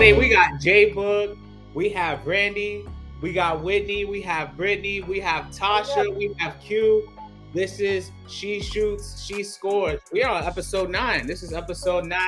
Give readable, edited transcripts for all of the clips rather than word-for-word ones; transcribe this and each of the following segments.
today we got J Boog, we have Randy, we got Whitney, we have Brittany, we have Tasha, we have Q. This is She Shoots, She Scores. We are on episode 9. This is episode 9.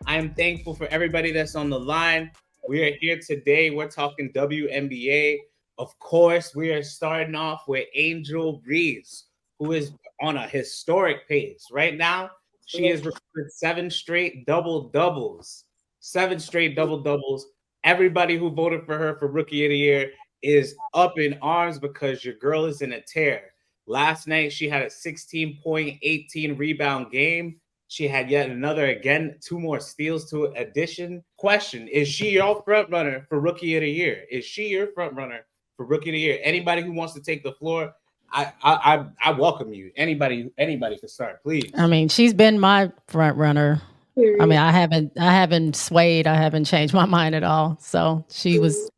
I am thankful for everybody that's on the line. We are here today. We're talking WNBA. Of course, we are starting off with Angel Reese, who is on a historic pace. Right now, she has recorded 7 straight double-doubles. 7 straight double-doubles. Everybody who voted for her for Rookie of the Year is up in arms because your girl is in a tear. Last night, she had a 16-point, 18-rebound game. She had yet another, again, 2 more steals to addition. Question, is she your front runner for Rookie of the Year? Is she your front runner for Rookie of the Year? Anybody who wants to take the floor, I welcome you. Anybody can start, please. I mean, she's been my front runner. I mean, I haven't swayed. I haven't changed my mind at all. So she was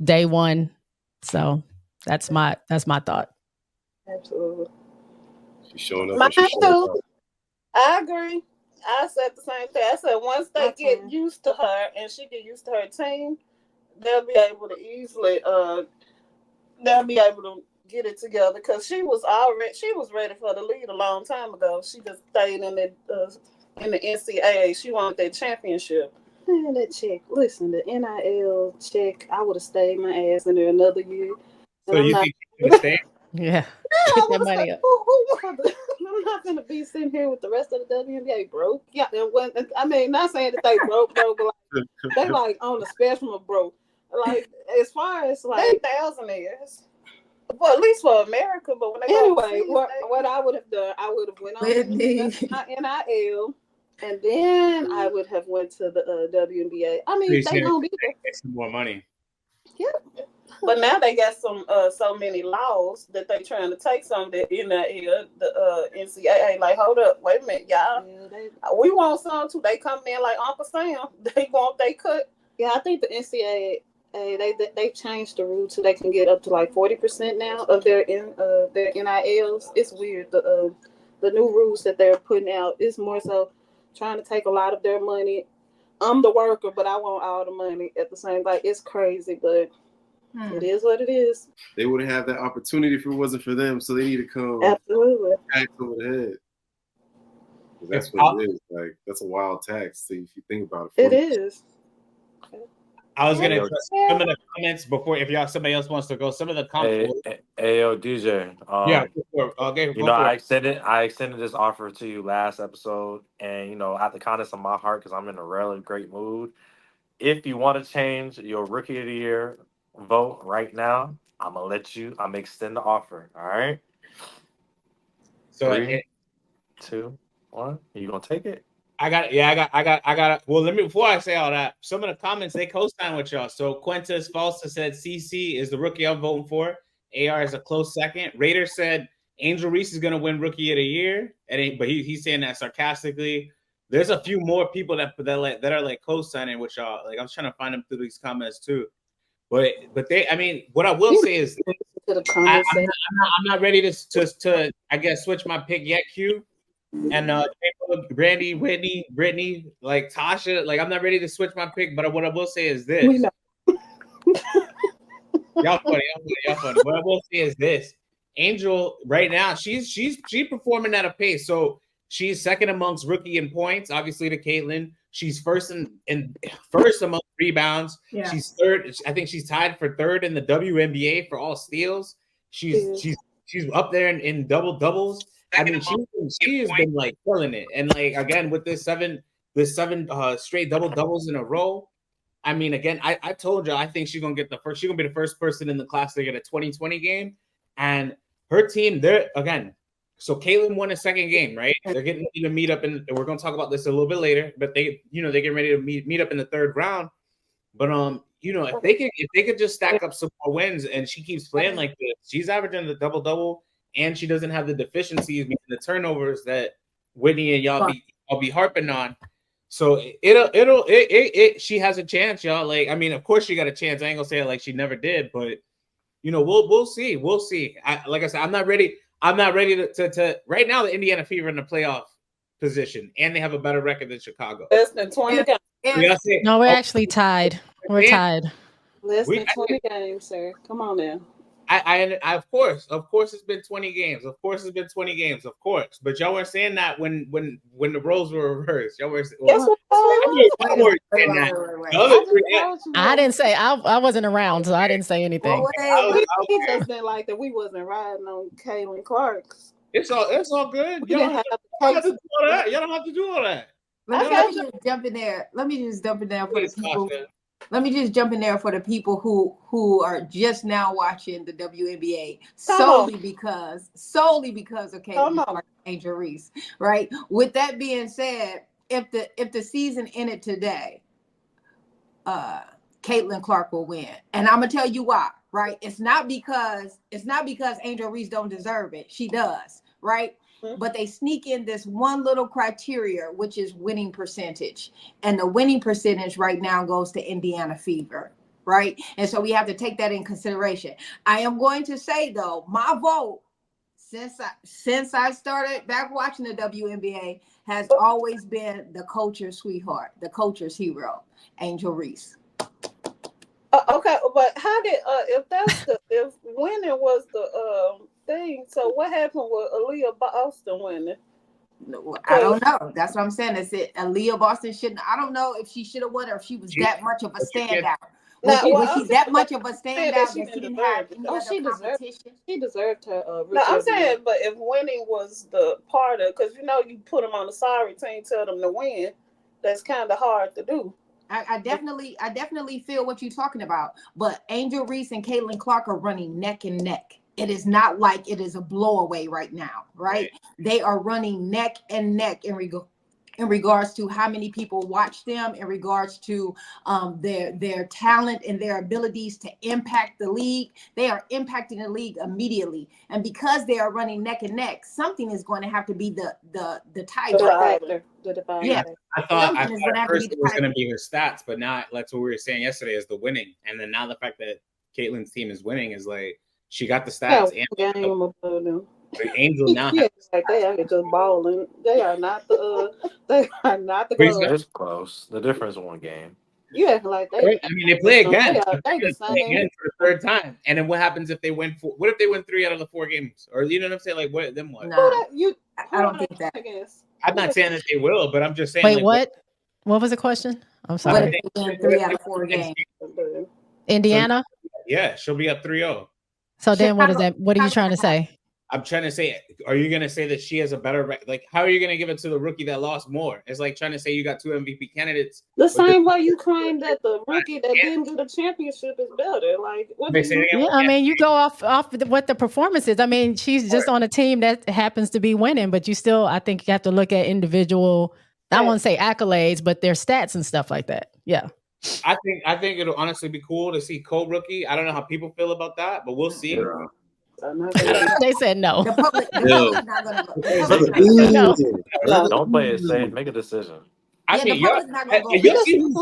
day one. So that's my thought. Absolutely. She's showing up. Mine too. I agree. I said the same thing. I said once they get used to her and she get used to her team, they'll be able to easily get it together because she was ready for the lead a long time ago. She just stayed in the NCAA. She wanted that championship. Man, that check. Listen, the NIL check. I would have stayed my ass in there another year. So you think you would stay? Yeah. Get that money up. I'm not gonna be sitting here with the rest of the WNBA broke. Yeah, and not saying that they broke, but like, they like on the spectrum of broke. Like as far as like thousandaires. Well, at least for America, but when they what I would have done, I would have went on my NIL, and then I would have went to the WNBA. I mean, they gonna be there. Get some more money. Yeah, but now they got some so many laws that they trying to take some of that NIL, the NCAA. Like, hold up, wait a minute, y'all. Yeah, we want some too. They come in like Uncle Sam. They want they cut. Yeah, I think the NCAA. They changed the rule so they can get up to like 40% now of their NILs. It's weird. The new rules that they're putting out is more so trying to take a lot of their money. I'm the worker, but I want all the money at the same. Like it's crazy, but it is what it is. They wouldn't have that opportunity if it wasn't for them. So they need to come absolutely tax over the head. That's what it is. Like that's a wild tax. So if you think about it, it is. I was gonna some of the comments before if somebody else wants to go. Some of the comments. Hey, DJ. I extended this offer to you last episode, and I have to kindness of my heart because I'm in a really great mood. If you want to change your Rookie of the Year vote right now, I'm gonna extend the offer. All right. So 3, 2, 1. You gonna take it? I got it. Well, before I say all that, some of the comments, they co-sign with y'all. So Quintus Falsa said CC is the rookie I'm voting for. AR is a close second. Raider said Angel Reese is going to win Rookie of the Year. But he's saying that sarcastically. There's a few more people that are like co-signing with y'all. Like I'm trying to find them through these comments too. But what I will say is I'm not ready to I guess switch my pick yet, Q. And Randy, Whitney, Brittany, like Tasha, like I'm not ready to switch my pick, but what I will say is this. Y'all funny. What I will say is this. Angel right now, she's performing at a pace. So she's second amongst rookie in points, obviously to Caitlin. She's first among rebounds. Yeah. She's third. I think she's tied for third in the WNBA for all steals. She's up there in double doubles. I mean, she has been like killing it, and like again with this seven straight double doubles in a row. I mean, again, I told you I think she's gonna get the first. She's gonna be the first person in the class to get a 2020 game, and her team. They're again. So Caitlin won a second game, right? They're getting ready to meet up, and we're gonna talk about this a little bit later. But they get ready to meet up in the third round. But if they could just stack up some more wins, and she keeps playing like this, she's averaging the double double. And she doesn't have the deficiencies, the turnovers that Whitney and y'all be harping on. So she has a chance, y'all. Like, I mean, of course she got a chance. I ain't gonna say it like she never did, but we'll see. We'll see. Like I said, I'm not ready to right now. The Indiana Fever in the playoff position, and they have a better record than Chicago. Less than 20. No, we're actually tied. We're tied. Less than 20 games, sir. Come on now. I of course it's been 20 games. Of course it's been 20 games. Of course, but y'all weren't saying that when the roles were reversed. Y'all were. I didn't say I wasn't around, so I didn't say anything. He just been like that. We wasn't riding on Caitlin Clark. It's all good. Y'all don't have to do all that. Y'all don't have to do all that. Let me just jump in there. Let me just jump in there for the people. Let me just jump in there for the people who are just now watching the WNBA solely because of Caitlin Clark, Angel Reese, right? With that being said, if the season ended today, Caitlin Clark will win, and I'm gonna tell you why. Right? It's not because Angel Reese don't deserve it. She does, right? But they sneak in this one little criteria, which is winning percentage. And the winning percentage right now goes to Indiana Fever, right? And so we have to take that in consideration. I am going to say, though, my vote, since I started back watching the WNBA, has always been the culture sweetheart, the culture's hero, Angel Reese. Okay, but how did if winning was the thing? So what happened with Aaliyah Boston winning? I don't know. That's what I'm saying. Is it Aaliyah Boston shouldn't? I don't know if she should have won or if she was that much of a standout. Was she that much of a standout that she didn't have any other competition? She deserved her. No, I'm saying, but if winning was the part of, because you put them on the sorry team, tell them to win, that's kind of hard to do. I definitely feel what you're talking about, but Angel Reese and Caitlin Clark are running neck and neck. It is not like it is a blowaway right now, right? They are running neck and neck in regards to how many people watch them, in regards to their talent and their abilities to impact the league. They are impacting the league immediately, and because they are running neck and neck, something is going to have to be the tiebreaker. Yeah, I thought first it was going to be her stats, but not that's what we were saying yesterday is the winning, and then now the fact that Caitlin's team is winning is like she got the stats. Yeah, the Angel now. Yeah, like they are just balling. They are not the. It's close. The difference in one game. Yeah, like they. I mean, they play again. They play again for the third time, and then what happens if they win? What if they win 3 out of the 4 games? Or you know what I'm saying? Like what? Then what? No, I don't think that. I'm not saying that they will, but I'm just saying. Wait, like, what? What was the question? I'm sorry. What if they win 3 out of 4 games? Indiana? Yeah, she'll be up 3-0. So then what is that? What are you trying to say? I'm trying to say, are you going to say that she has a better, like, how are you going to give it to the rookie that lost more? It's like trying to say you got 2 MVP candidates. The same way you claim that the rookie that didn't get the championship is better. Like, what do you yeah, I mean, you go off what the performance is. I mean, she's just on a team that happens to be winning, but you still, I think you have to look at individual, I won't say accolades, but their stats and stuff like that. Yeah. I think it'll honestly be cool to see co-rookie. I don't know how people feel about that, but we'll see. Yeah. They said no. The public not no. Don't play it safe. Make a decision. I think y'all see who's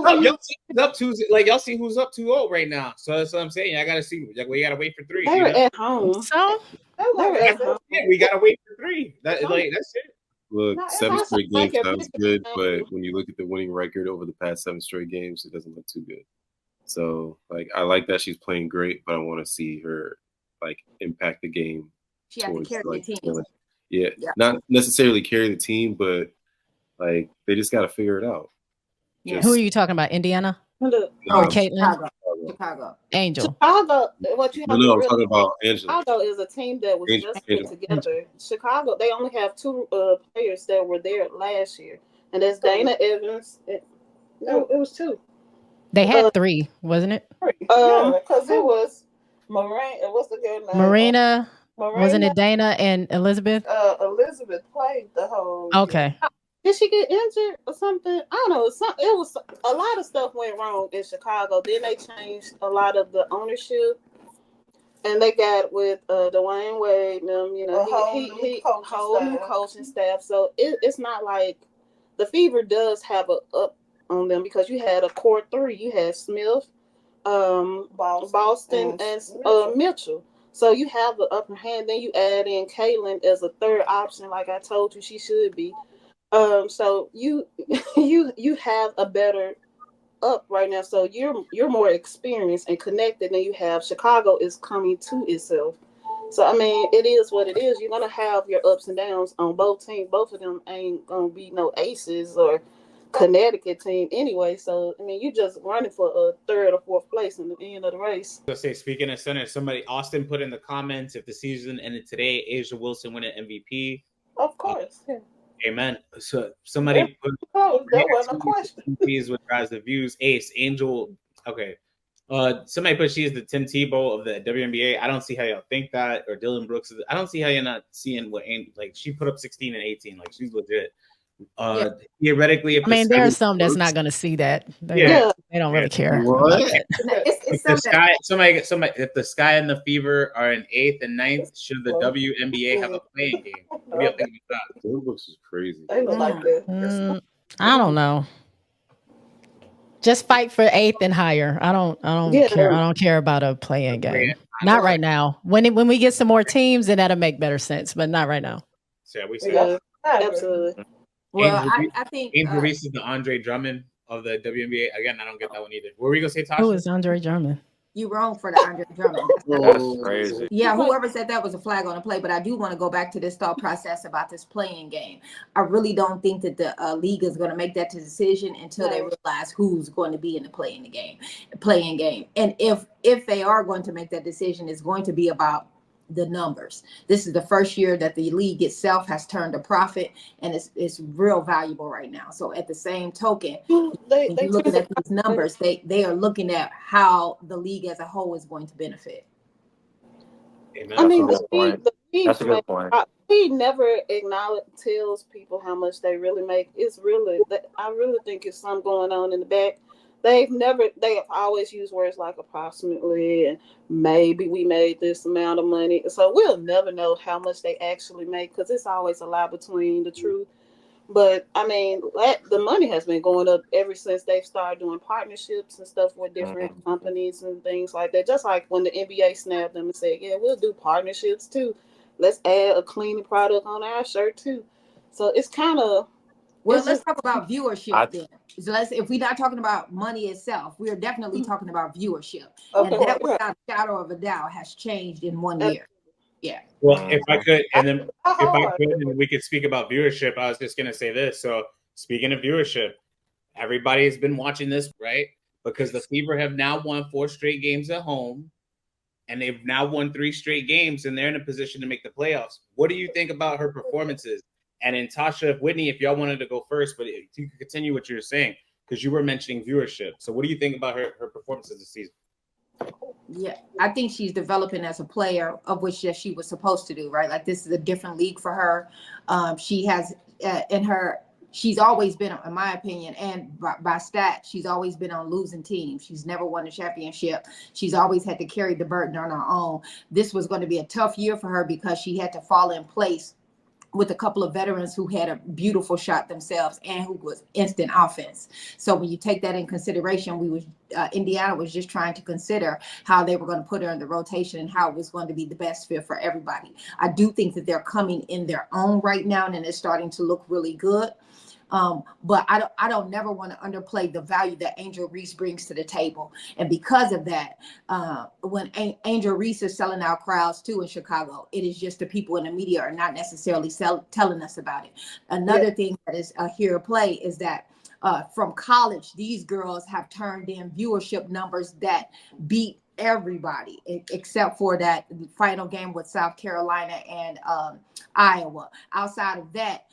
up 2. Like y'all see who's up 2-0 right now. So that's what I'm saying. I gotta see. Like we gotta wait for 3. They were at home. So we gotta wait for 3. That's it. Look, 7 straight games sounds good, but when you look at the winning record over the past 7 straight games, it doesn't look too good. So, like, I like that she's playing great, but I want to see her like impact the game. She has to carry the team. Yeah, not necessarily carry the team, but like they just got to figure it out. Who are you talking about? Indiana or Caitlin? Chicago. Angel. Chicago. What you have I'm talking about Angela. Chicago is a team that was just put together. Chicago, they only have 2 players that were there last year, and that's Dana Evans. No, it was 2. They had 3, wasn't it? Because it was Marina. What's the girl name? Marina. Wasn't it Dana and Elizabeth? Elizabeth played the whole. Okay. Year. Did she get injured or something? I don't know. It was a lot of stuff went wrong in Chicago. Then they changed a lot of the ownership, and they got with Dwayne Wade. He whole new coaching staff. So it's not like the Fever does have a up on them because you had a core 3. You had Smith, Boston, and Mitchell. So you have the upper hand. Then you add in Caitlin as a 3rd option, like I told you she should be. So you have a better up right now. So you're more experienced and connected than you have. Chicago is coming to itself. So I mean, it is what it is. You're gonna have your ups and downs on both teams. Both of them ain't gonna be no aces or Connecticut team anyway. So I mean, you just running for a third or fourth place in the end of the race. Let's say, speaking of center, Austin put in the comments, if the season ended today, Asia Wilson win an MVP. Of course. Yeah. Amen. So somebody put that wasn't a question. MVPs would rise the views. Ace Angel. Okay. Somebody put she is the Tim Tebow of the WNBA. I don't see how y'all think that, or Dylan Brooks. I don't see how you're not seeing what like she put up 16 and 18. Like she's legit. Theoretically, if there are some that's not going to see that. They don't really care. It's somebody. If the Sky and the Fever are in 8th and 9th, should the WNBA have a playing game? What do you think about that? Dylan Brooks is crazy. They look like that. I don't know. Just fight for 8th and higher. I don't care. I don't care about a playing game. Not right now. When we get some more teams, then that'll make better sense. But not right now. So we say absolutely. Well, I think Angel Reese is the Andre Drummond of the WNBA. Again, I don't get that one either. What were we gonna say, Tasha? Who is Andre Drummond? You wrong for the Andre Drummond. That's crazy. Yeah, whoever said that was a flag on the play. But I do want to go back to this thought process about this playing game. I really don't think that the league is going to make that decision until they realize who's going to be in the playing game. And if they are going to make that decision, it's going to be about the numbers. This is the first year that the league itself has turned a profit, and it's real valuable right now. So at the same token, when you're looking at these numbers, they are looking at how the league as a whole is going to benefit. I mean, that's a good point. He never tells people how much they really make. It's really, I really think it's something going on in the back. They've always used words like approximately and maybe we made this amount of money. So we'll never know how much they actually make because it's always a lie between the truth. But I mean, the money has been going up ever since they've started doing partnerships and stuff with different companies and things like that. Just like when the NBA snapped them and said, yeah, we'll do partnerships too. Let's add a cleaning product on our shirt too. So it's kind of... Well, let's talk about viewership then. So if we're not talking about money itself, we are definitely talking about viewership. And that, without a shadow of a doubt, has changed in 1 year. Yeah. Well, if I could, and we could speak about viewership, I was just going to say this. So speaking of viewership, everybody has been watching this, right? Because the Fever have now won 4 straight games at home, and they've now won 3 straight games, and they're in a position to make the playoffs. What do you think about her performances? And then Tasha, Whitney, if y'all wanted to go first, but if you could continue what you were saying, because you were mentioning viewership. So what do you think about her performances this season? Yeah, I think she's developing as a player, of which she was supposed to do, right? Like, this is a different league for her. She has she's always been, in my opinion, and by stats, she's always been on losing teams. She's never won a championship. She's always had to carry the burden on her own. This was going to be a tough year for her because she had to fall in place with a couple of veterans who had a beautiful shot themselves and who was instant offense. So when you take that in consideration, Indiana was just trying to consider how they were going to put her in the rotation and how it was going to be the best fit for everybody. I do think that they're coming in their own right now, and it's starting to look really good. But I don't never want to underplay the value that Angel Reese brings to the table. And because of that, when Angel Reese is selling out crowds too in Chicago, it is just the people in the media are not necessarily telling us about it. Another thing that is here at play is that from college, these girls have turned in viewership numbers that beat everybody except for that final game with South Carolina and Iowa. Outside of that,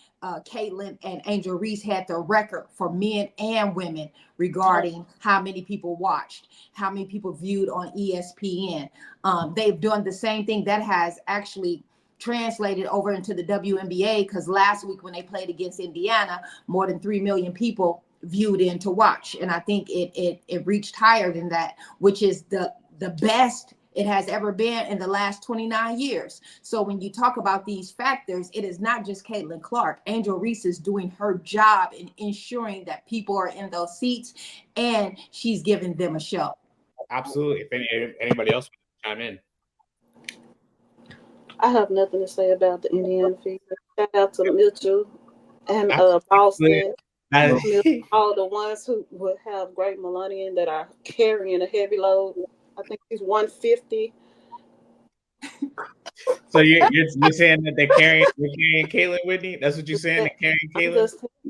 Caitlin and Angel Reese had the record for men and women regarding how many people watched, how many people viewed on ESPN. They've done the same thing that has actually translated over into the WNBA, because last week when they played against Indiana, more than 3 million people viewed in to watch. And I think it reached higher than that, which is the best it has ever been in the last 29 years. So when you talk about these factors, it is not just Caitlin Clark. Angel Reese is doing her job in ensuring that people are in those seats, and she's giving them a show. Absolutely. If anybody else wants to chime in. I have nothing to say about the Indiana Fever. Shout out to Mitchell and Boston. all the ones who would have great Millennium that are carrying a heavy load. I think he's 150. So you're saying that they're carrying Caitlin Whitney? That's what you're saying? They're carrying Caitlin?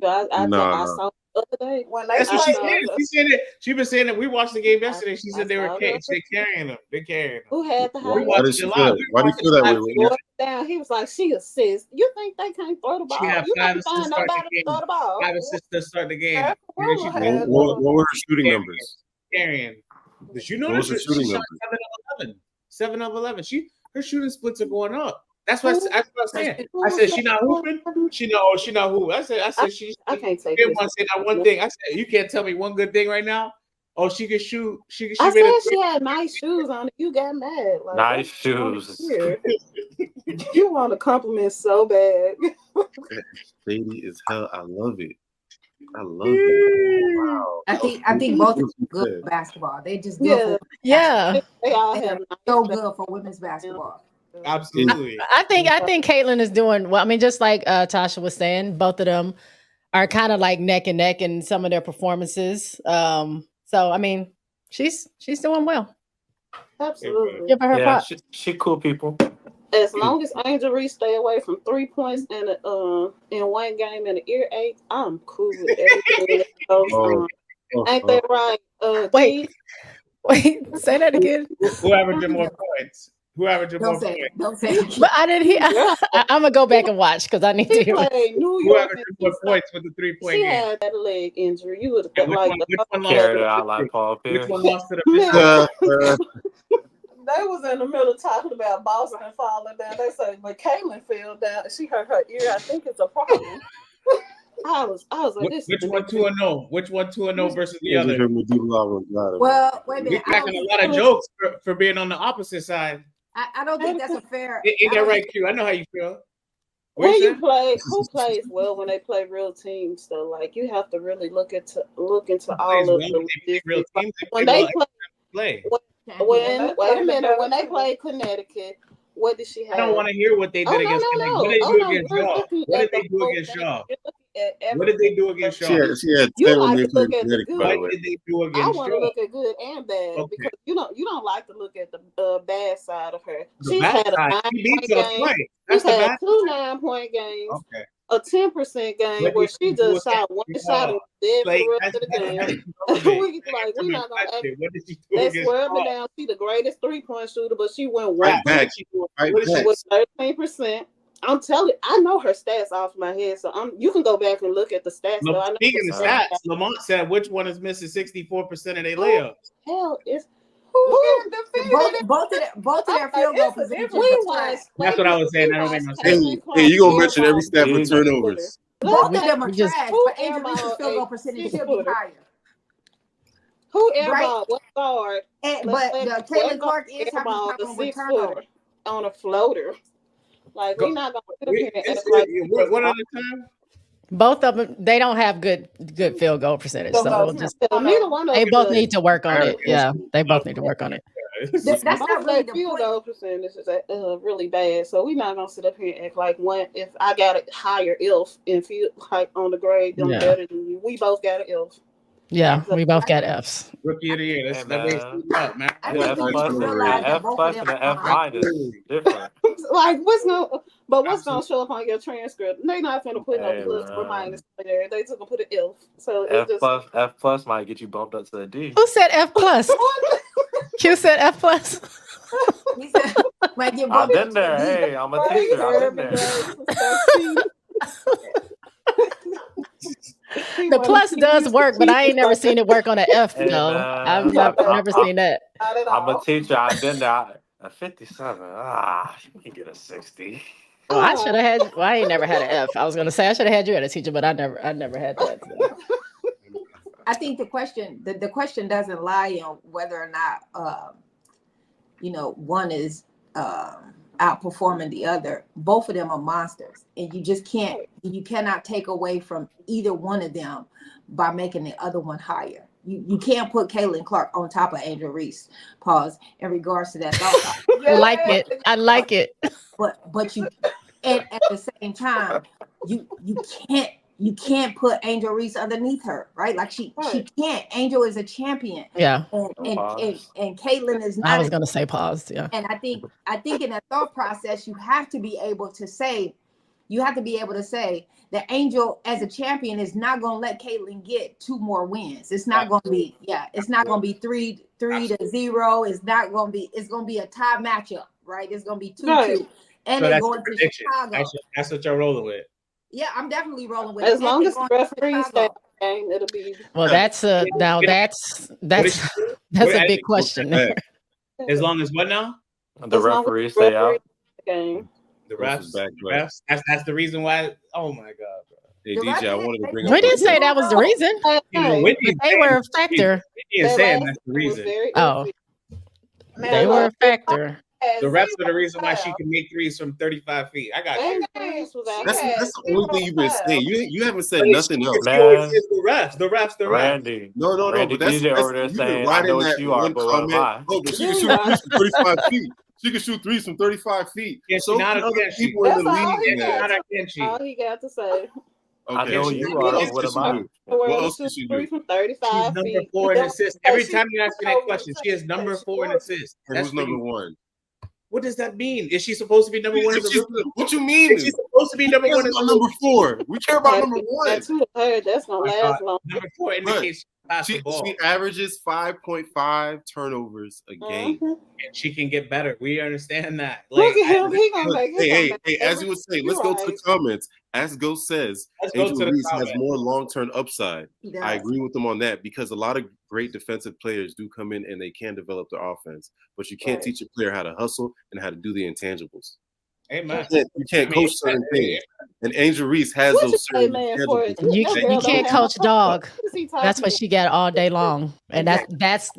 I saw the other day when that's what she said. She said it. She been saying that. We watched the game yesterday. She said they're carrying them. They're carrying them. Who had the high? Why did she feel that? Why do you feel that way, Whitney? Down. He was like, she assists. You think they can't throw the ball? She had you 5 assists to start the ball. 5 assists to start the game. What were her shooting numbers? Carrying. Did you know she shot 7 of 11. Her shooting splits are going up. That's what I said. I said she not hooping. She not hooping. I said she. I can't say. Didn't want to say that one thing. I said you can't tell me one good thing right now. Oh, she can shoot. She I said she had nice shoes on. You got mad. Like, nice shoes. You want a compliment so bad. Lady is hell. I love it. I love it. Wow. I think both are good for basketball. They just good. Yeah. They all have so good for women's basketball. Absolutely. I think Caitlin is doing well. I mean, just like Tasha was saying, both of them are kind of like neck and neck in some of their performances. So I mean, she's doing well. Absolutely. Give her props. She cool people. As long as Angel Reese stay away from 3 points in one game and an earache, I'm cool with everything that goes on. Ain't that right? Wait, say that again. Who averaged more points? Who averaged more points? Don't say it. But I didn't hear. I'm gonna go back and watch because I need to hear. Who averaged more points with the 3-point game? She had that leg injury. You would have like carried it out like Paul Pierce. Which one lost to the They was in the middle talking about Boston falling down. They said, but Caitlin fell down. She hurt her ear. I think it's a problem. I was like, this. Which one 2-0? Which one 2-0 versus the other? Well, wait a minute. We're cracking a lot of jokes for being on the opposite side. I don't think that's a fair. Ain't that right, Q? I know how you feel. Who plays well when they play real teams? Though, like you have to really look into all of the real teams. When they play. Wait a minute. When they played Connecticut, what did she have? I don't want to hear what they did against Connecticut. What did they do against y'all? What did they do against y'all? What did they do against y'all? She had 10 when they played Connecticut, by the way. What did they do against y'all? I want to look at good and bad because you don't like to look at the bad side of her. She's had a 9-point game. She's had 2 9-point games. Okay. A 10% game where she just shot one shot and dead for the rest of the game. We're not gonna act. They swear me down. She's the greatest 3-point shooter, but she went one with 13%. I'm telling you, I know her stats off my head, so you can go back and look at the stats. Speaking of stats, Lamont said which one is missing 64% of their layups. Hell, it's both of their field goal positions. That's what I was saying. I don't make no sense. Hey, you gonna mention every stat for turnovers? Both of them are trash, but Angel Reese's field goal percentage should be higher. Who airball? What guard? But the Caitlin Clark is having a problem with turnover on a floater. Like we're not gonna put here and act like one at a time. Both of them, they don't have good field goal percentage. So just neither one of they both need to work on it. Yeah, they both need to work on it. That's not really the field goal percentage is really bad. So we're not gonna sit up here and act like if I got a higher ILF in field like on the grade, I'm better than you. We both got an ILF. Yeah, we both got Fs. Rookie of the year. That makes sense, man. F plus and an F minus different. Like what's gonna show up on your transcript? They're not gonna put no plus or minus there. They just gonna put an ILF. So F plus might get you bumped up to a D. Who said F plus? Q said F plus. He said might get bumped up to a D. Hey, I'm a teacher. I've been there. The plus does work, but I ain't never seen it work on an F though. I've never seen that. I'm a teacher. I've been there. A 57. You can get a 60. Well, I should have had. Well, I ain't never had an F. I was gonna say I should have had you as a teacher, but I never had that. So. I think the question doesn't lie on whether or not one is outperforming the other. Both of them are monsters, and you cannot take away from either one of them by making the other one higher. You can't put Caitlin Clark on top of Angel Reese. Pause. In regards to that thought. I like it. But you, and at the same time, you can't you can't put Angel Reese underneath her, right? Like she can't. Angel is a champion. Yeah. And Caitlin is not. I was gonna say pause. Yeah. And I think in that thought process, you have to be able to say that Angel as a champion is not going to let Caitlin get 2 more wins. It's not going to be, it's not going to be 3-0. It's going to be a tie matchup, right? It's going to be 2-2. And so they're going to Chicago. That's what you're rolling with. Yeah, I'm definitely rolling with as long as the referees stay game, it'll be. Well, that's a big question. As long as what now? The referees stay out. Game. The refs. That's the reason why. Oh my god, bro. Hey DJ, I wanted to bring. We didn't say that was the reason. They were a factor. He is saying that's the reason. Oh, they were a factor. The refs are the reason why she can make threes from 35 feet. I got you. That's the only thing you've been saying. You haven't said nothing else. Man. It's the refs. Randy. No. Randy, but that's over there saying, I know what you are, but what am I? Oh, but she can shoot threes from 35 feet. She can shoot threes from 35 feet. Yeah, so not other people in the league. All he got to say. Okay. I know you are. What am I? What else can she do? From 35 She's number 4 in assists. Every time you ask me that question, she is number 4 in assists. Who's number 1? What does that mean? Is she supposed to be number 1? What you mean? Is she supposed to be number 1? Number 4. We care about number 1. That's gonna last long. Number 4 indicates she averages 5.5 turnovers a game, and she can get better. We understand that. Look at him. He gonna make it. Hey, as you would say, let's go to the comments. As Ghost says, Angel Reese has more long-term upside. I agree with them on that because a lot of great defensive players do come in and they can develop their offense, but you can't teach a player how to hustle and how to do the intangibles. Amen. You can't coach certain things, and Angel Reese has those certain intangibles. You can't coach dog. That's what she got all day long, and that's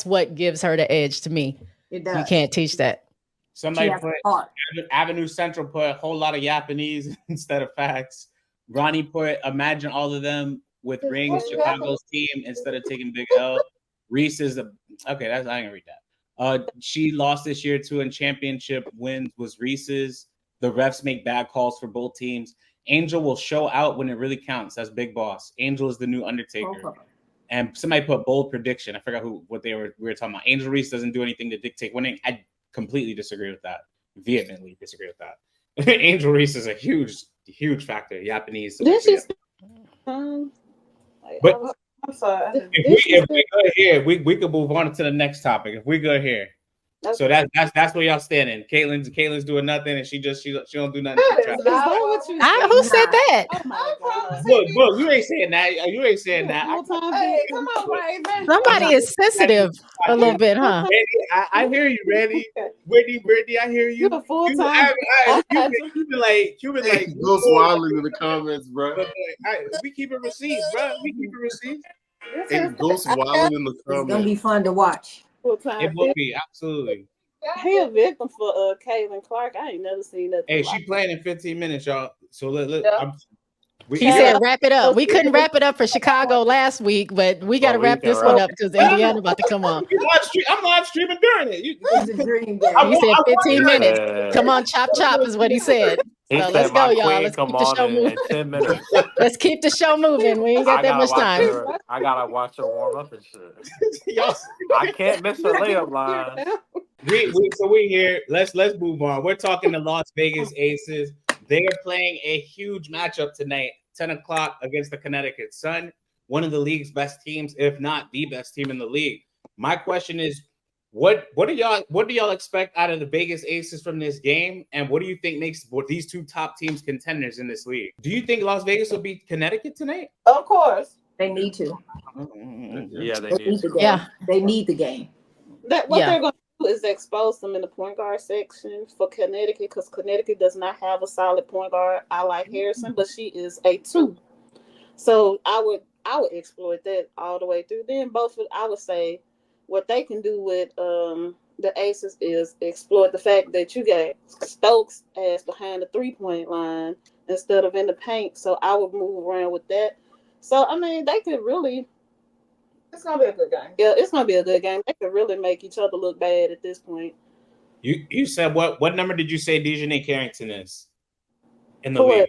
what gives her the edge to me. It does. You can't teach that. Somebody put Avenue Central put a whole lot of Japanese instead of facts. Ronnie put imagine all of them with rings, Chicago's team instead of taking big L. Reese is I ain't gonna read that. She lost this year too, and championship wins was Reese's. The refs make bad calls for both teams. Angel will show out when it really counts. That's Big Boss. Angel is the new Undertaker. Okay. And somebody put bold prediction. I forgot we were talking about. Angel Reese doesn't do anything to dictate winning. I completely disagree with that. Vehemently disagree with that. Angel Reese is a huge factor. Japanese. But I'm sorry. If we go here, we could move on to the next topic. If we go here. So that's where y'all standing. Caitlin's doing nothing, and she don't do nothing. Who said that? Oh my God! Look, you ain't saying that. You ain't saying that. Hey, come on, Raven. Somebody is sensitive a little bit, huh? Randy, I hear you, Randy. Brittany, I hear you. You're full time. You've been like Ghost wilding in the comments, bro. We keep a receipt, bro. We keep a receipt. Hey, Ghost wilding in the comments. It's gonna be fun to watch. It will be, absolutely. He a victim for Caitlin Clark. I ain't never seen that. Hey, she playing in 15 minutes, y'all. So he said wrap it up. We couldn't wrap it up for Chicago last week, but we got to wrap this one up because Indiana about to come on. I'm live streaming during it. He said 15 minutes. Come on, chop is what he said. So let's go, y'all. Let's keep the show moving. 10 minutes. Let's keep the show moving. We ain't got that much time. I gotta watch her warm up and shit. I can't miss her layup line. So we here. Let's move on. We're talking the Las Vegas Aces. They are playing a huge matchup tonight, 10 o'clock against the Connecticut Sun, one of the league's best teams, if not the best team in the league. My question is, what do y'all expect out of the Vegas Aces from this game, and what do you think makes these two top teams contenders in this league? Do you think Las Vegas will beat Connecticut tonight? Of course, they need to. Yeah, they need to. Yeah, they need the game. They're going to do is expose them in the point guard section for Connecticut because Connecticut does not have a solid point guard. I like Harrison, but she is a 2. So I would exploit that all the way through. Then I would say. What they can do with the Aces is exploit the fact that you got Stokes as behind the 3-point line instead of in the paint. So I would move around with that. So, I mean, they could really... It's going to be a good game. Yeah, it's going to be a good game. They could really make each other look bad at this point. You said what number did you say Dejanay Carrington is in the league?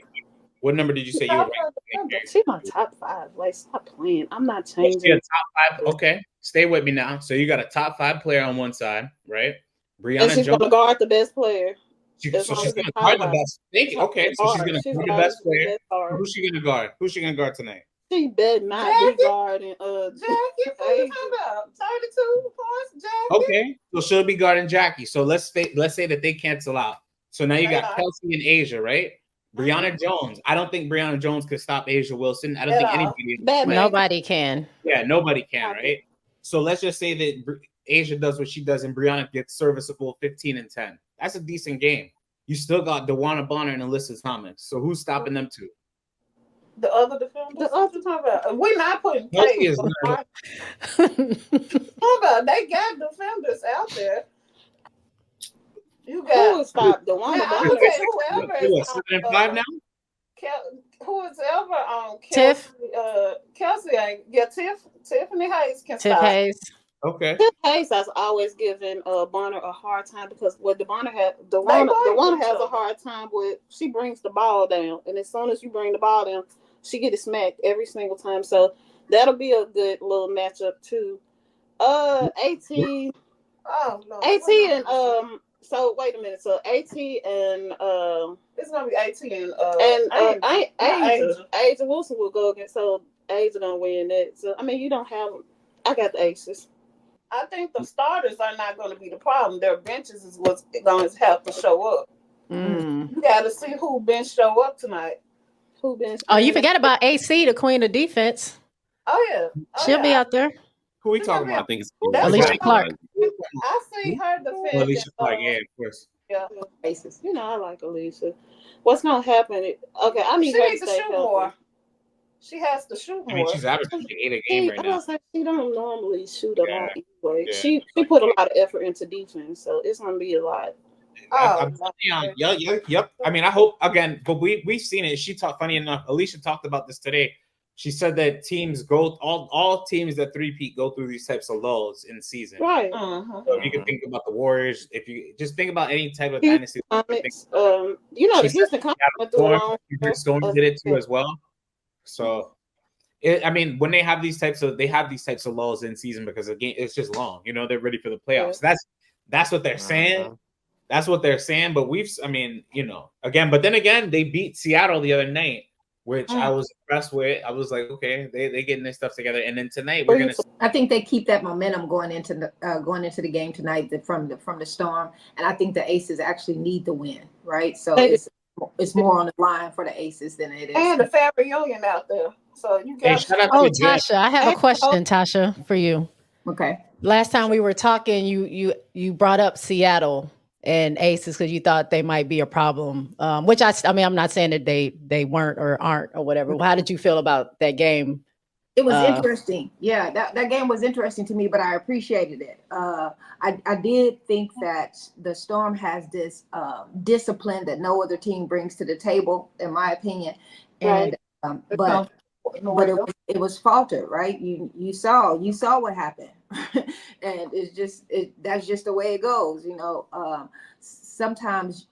What number did you say you were ranking? She's my top 5. Like, stop playing. I'm not changing. She a top 5. Okay, stay with me now. So you got a top 5 player on one side, right? Brianna and she's Jones. gonna guard the best player. So she's gonna guard the best. Thank you. Okay, so she's gonna guard the best player. Who's she gonna guard? Who's she gonna guard tonight? She better not be guarding Jackie, what you talking about? 32 points, Jackie. Okay, so she'll be guarding Jackie. So let's say that they cancel out. So now you got Kelsey and Asia, right? Brianna Jones. I don't think Brianna Jones could stop Asia Wilson. I don't think anybody. Nobody can. Yeah, nobody can, right? So let's just say that Asia does what she does and Brianna gets serviceable 15 and 10. That's a decent game. You still got DeWanna Bonner and Alyssa Thomas. So who's stopping them two? The other defenders. The other time we're not putting Kelsey is not. They got defenders out there. You got to stop DeWanna Bonner. Whoever is 7-5 now. Who is ever on Tiff? Kelsey ain't. Yeah, Tiffany Hayes can Tiff stop. Hayes. Okay. Tiff Hayes has always given Bonner a hard time because what DeWanna has a hard time with. She brings the ball down, and as soon as you bring the ball down, she gets smacked every single time. So that'll be a good little matchup too. AT. Oh no. AT and So wait a minute. So AT and it's gonna be AT and Asia Wilson will go against. So Asia gonna win that. So I mean, you don't have. I got the Aces. I think the starters are not going to be the problem. Their benches is what's going to have to show up. You got to see who bench show up tonight. Who bench? Oh, you forgot about AC, the queen of defense. Oh yeah, she'll be out there. Who are we talking about? I think it's Alicia Clark. I see her defend. Alicia Clark, yeah, of course. Yeah, Aces. You know, I like Alicia. What's going to happen? Okay, I need her to stay healthy. More. She has to shoot more. I mean, she's averaging 8 a game right now. She don't normally shoot a lot anyway. Yeah. She put a lot of effort into defense, so it's gonna be a lot. Yep. I mean, I hope again, but we've seen it. She talked. Funny enough, Alicia talked about this today. She said that teams go all teams that three-peat go through these types of lulls in season. Right. So you can think about the Warriors. If you just think about any type of dynasty, the Houston Comets Storm did it too as well. So, I mean, when they have these types of lulls in season because the game it's just long. You know, they're ready for the playoffs. Yeah. That's what they're saying. That's what they're saying. But but then again, they beat Seattle the other night, which I was impressed with. I was like, okay, they getting their stuff together. And then tonight we're gonna. I think they keep that momentum going into the game tonight from the Storm, and I think the Aces actually need the win, right? So it's more on the line for the Aces than it is. And the family reunion out there. So you got Tasha, I have a question, Tasha, for you. Okay. Last time we were talking, you brought up Seattle and Aces because you thought they might be a problem. Which I mean, I'm not saying that they weren't or aren't or whatever. How did you feel about that game? It was interesting. Yeah, that game was interesting to me, but I appreciated it. I did think that the Storm has this discipline that no other team brings to the table, in my opinion. And but it was faltered, right? You saw what happened, and that's just the way it goes. Sometimes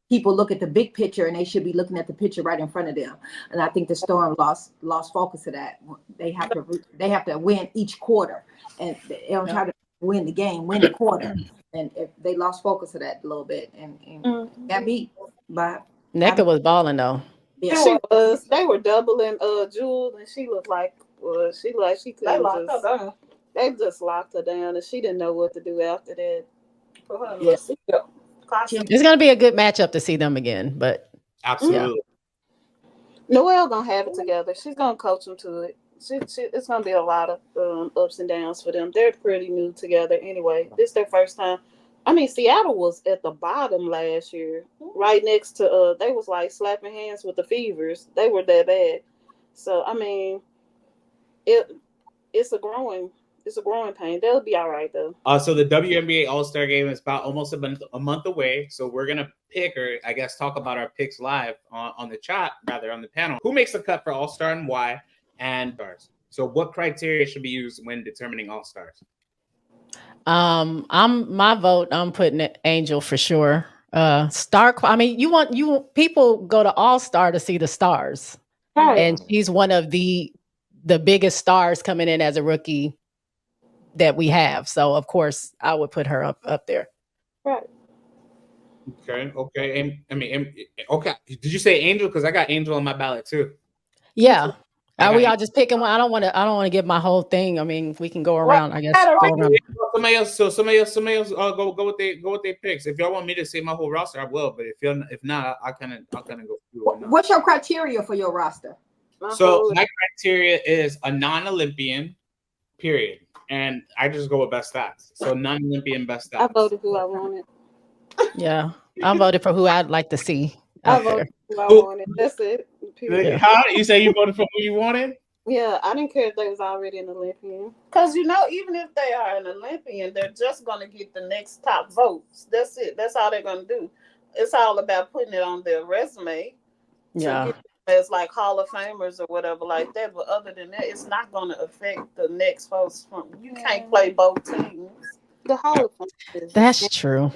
people look at the big picture and they should be looking at the picture right in front of them. And I think the Storm lost focus of that. They have to win each quarter, and they don't try to win the game, win the quarter. And if they lost focus of that a little bit, and got beat by. NECA was balling though. Yeah, she was. They were doubling Jules, and she looked like she could. They just locked her down, and she didn't know what to do after that. Yes. It's going to be a good matchup to see them again, but absolutely. Noelle gonna have it together. She's gonna coach them to it. It's gonna be a lot of ups and downs for them. They're pretty new together anyway. This is their first time. I mean, Seattle was at the bottom last year, right next to they was like slapping hands with the Fevers. They were that bad. So I mean, it's a growing pain. They'll be all right though. So the WNBA All-Star Game is about almost a month away. So we're gonna pick, or I guess talk about our picks live on the chat, rather on the panel. Who makes the cut for All-Star and why? And stars. So what criteria should be used when determining All-Stars? I'm putting it Angel for sure. Star. I mean, people go to All Star to see the stars, Right. and she's one of the biggest stars coming in as a rookie that we have. So of course, I would put her up there. Right. Okay. Okay. Did you say Angel? Because I got Angel on my ballot too. Yeah. Are we all just picking one? I don't want to give my whole thing. I mean, we can go around. I guess. Go around. Somebody else. Go with their picks. If y'all want me to say my whole roster, I will. But if not, I'll kind of go through. What's your criteria for your roster? So my criteria is a non-Olympian, period, and I just go with best stats. So non-Olympian best stats. I voted who I wanted. Yeah, I voted for who I'd like to see. I voted who I wanted. That's it. Period. How you say you voted for who you wanted? Yeah, I didn't care if they was already an Olympian. Because, even if they are an Olympian, they're just going to get the next top votes. That's it. That's all they're going to do. It's all about putting it on their resume. Yeah. As like Hall of Famers or whatever like that. But other than that, it's not going to affect the next folks. You can't play both teams. The Hall of Famers. That's true.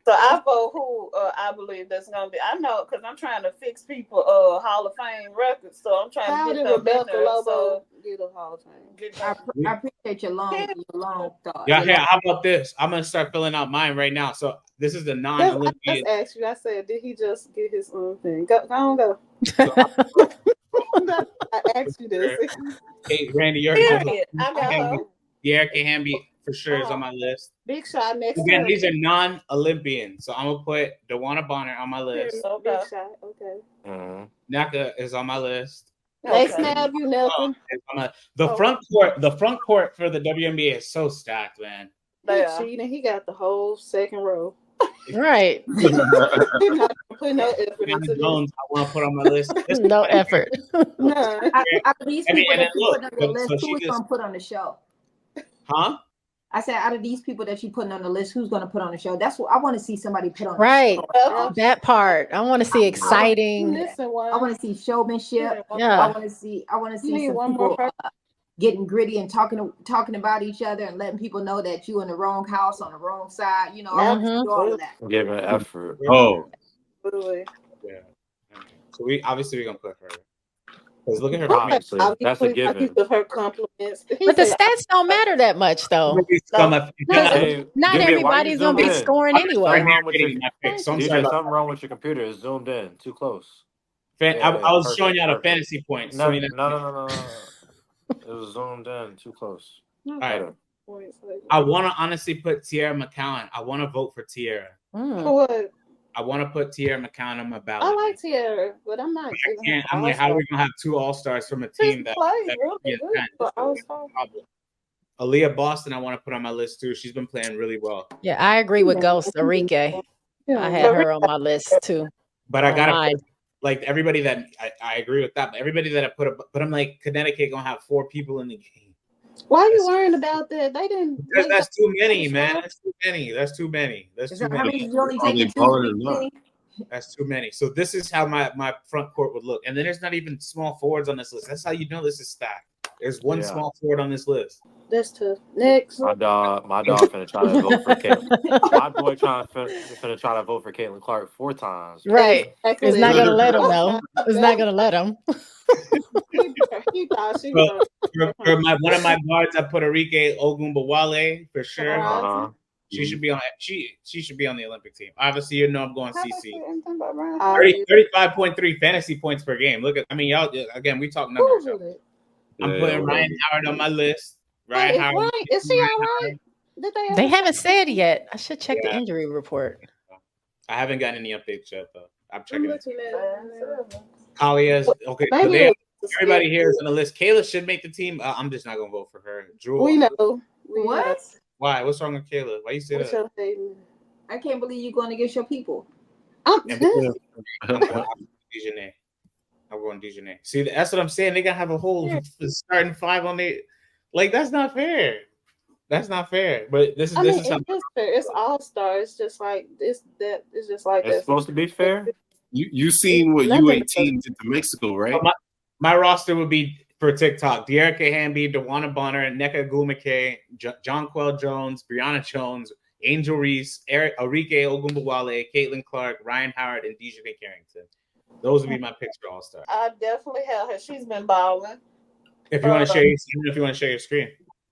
So I vote who I believe that's going to be. I know because I'm trying to fix people Hall of Fame records. So I'm trying to get them in there. So get a Hall of Fame. I appreciate your long thought. Yeah, how about this? I'm going to start filling out mine right now. So this is the non-Olympian. I just asked you. I said, did he just get his own thing? Go on, go. I asked you this. Hey, Randy, I got her. Erica Hamby for sure is on my list. Big shot next Again, time. these are non-Olympians, so I'm gonna put DeWanna Bonner on my list. Big shot, okay. Naka is on my list. Next now, you Nelson. The front court for the WNBA is so stacked, man. They cheating. He got the whole second row. Right. He's not putting no effort into Jones, I want to put on my list. No effort. No. Out of these people that you put on your list, who is going to put on the show? Huh? I said, out of these people that you putting on the list, who's going to put on the show? That's what I want to see. Somebody put on. Right. The show. That part. I want to see exciting. I want to see showmanship. Yeah. I want to see some people getting gritty and talking about each other and letting people know that you in the wrong house on the wrong side. I want to do all of that. Give an effort. Oh. Yeah. So we're gonna put her. Because look at her. Obviously, that's a given. Her compliments. But the stats don't matter that much, though. Not everybody's gonna be scoring anyway. Something wrong with your computer. It's zoomed in too close. I was showing you out a fantasy point. No. It was zoomed in too close. All right. I want to honestly put Tierra McCowan. I want to vote for Tierra. What? I want to put Tierra McCowan on my ballot. I like Tierra, but I'm not. I'm like, how are we gonna have two All-Stars from a team that really good? Aaliyah Boston, I want to put on my list too. She's been playing really well. Yeah, I agree with Ghost Enrique. I had her on my list too. But I gotta like everybody that I agree with that. But everybody that I but I'm like Connecticut gonna have 4 people in the game. Why are you worrying about that? They didn't. Because that's too many, man. That's too many. That's too many. So this is how my front court would look. And then there's not even small forwards on this list. That's how you know this is stacked. There's one small forward on this list. That's tough. Next. My dog finna try to vote for Caitlin. My boy finna try to vote for Caitlin Clark 4 times. Right. It's not gonna let him though. It's not gonna let him. One of my guards, I put Arike Ogunbowale for sure. She should be on. She should be on the Olympic team. Obviously, I'm going CC. 35.3 fantasy points per game. Look at. I mean, y'all. Again, we talk numbers. I'm putting Ryan Howard on my list. Ryan Howard. Is she all right? They haven't said yet. I should check the injury report. I haven't gotten any updates yet, though. I'm checking it. Kalia's okay. Everybody here is on the list. Kayla should make the team. I'm just not gonna vote for her. Drew. We know. What? Why? What's wrong with Kayla? Why you say that? I can't believe you're going against your people. I'm going Dejanay. See, that's what I'm saying. They gotta have a whole starting 5 on it. Like that's not fair. That's not fair. But this is fair. It's all stars. It's just like this. That it's just like it's supposed to be fair. You seen what U18 did to Mexico, right? My roster would be for TikTok: Dearica Hamby, DeWanna Bonner, Nneka Ogwumike, Jonquel Jones, Brianna Jones, Angel Reese, Arike Ogunbowale, Caitlin Clark, Ryan Howard, and Deja Carrington. Those would be my picks for All-Star. I definitely have her. She's been balling. If you want to share your screen,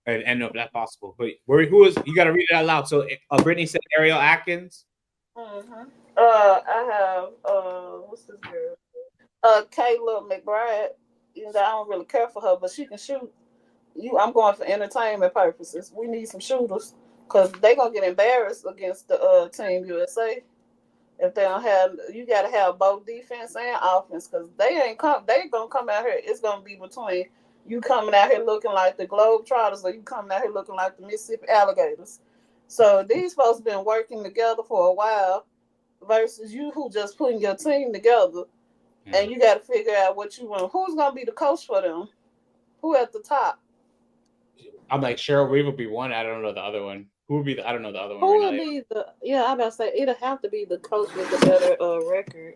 and no, if that's possible. But who is? You got to read it out loud. So Brittany said Ariel Atkins. Mm-hmm. I have what's this girl? Kayla McBride. You know, I don't really care for her, but she can shoot. I'm going for entertainment purposes. We need some shooters because they're gonna get embarrassed against the Team USA if they don't have. You got to have both defense and offense because they gonna come out here. It's gonna be between you coming out here looking like the Globetrotters or you coming out here looking like the Mississippi Alligators. So these folks been working together for a while versus you who just putting your team together. And you got to figure out what you want. Who's going to be the coach for them? Who at the top? I'm like, Cheryl Reeve will be one. I don't know the other one. Who would be I don't know the other one. Who would be I'm about to say, it'll have to be the coach with the better record.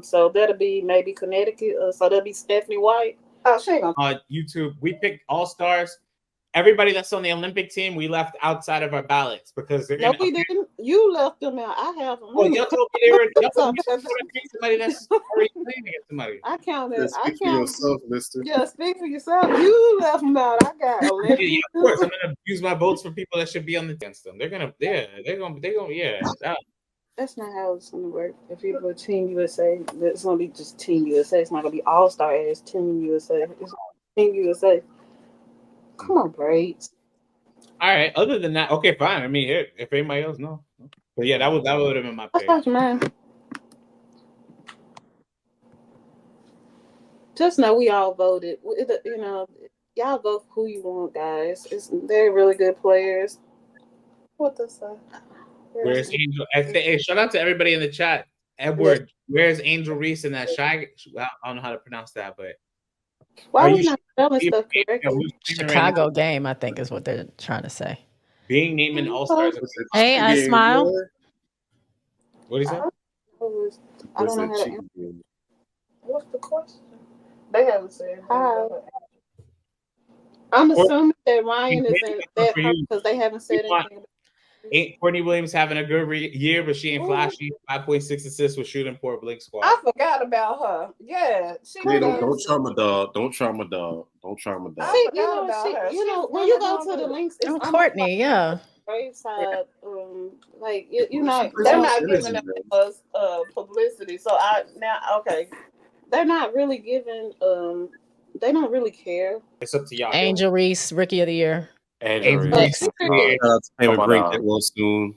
So that'll be maybe Connecticut. So that'll be Stephanie White. Oh, she ain't gonna. YouTube, we picked All-Stars. Everybody that's on the Olympic team, we left outside of our ballots because they're we didn't. You left them out. I have them. Oh, y'all told me they were. Y'all told me somebody that's already playing against somebody. I counted. Speak for yourself, mister. Yeah, speak for yourself. You left them out. I got Olympic. Yeah, of course. I'm gonna use my votes for people that should be on against them. They're gonna. That's not how it's gonna work. If you put Team USA, it's gonna be just Team USA. It's not gonna be All-Star as Team USA. It's Team USA. Come on, Braids. All right. Other than that, okay, fine. I mean, if anybody else, no. But yeah, that would have been my pick. That's man. Just know we all voted. You know, y'all vote for who you want, guys. They're really good players. What the say? Where's Angel? Hey, shout out to everybody in the chat. Edward, where's Angel Reese in that shy? Well, I don't know how to pronounce that, but why are we not spelling stuff correctly? Chicago game, I think, is what they're trying to say. Being named an All-Stars. Hey, I smile. What is that? I don't know how to answer. What's the question? They haven't said. Hi. I'm assuming that Ryan is in that because they haven't said anything. Ain't Courtney Williams having a good year, but she ain't flashy. 5.6 assists with shooting for a Blink squad. I forgot about her. Yeah, don't try my dog. Don't try my dog. Don't try my dog. You know, when you go to the links, it's Courtney, yeah. Side, like you know, they're not giving us publicity. So they're not really giving. They don't really care. It's up to y'all. Angel Reese, Rookie of the Year. Angel Reese. Shout out to Cameron Brink. Get well soon.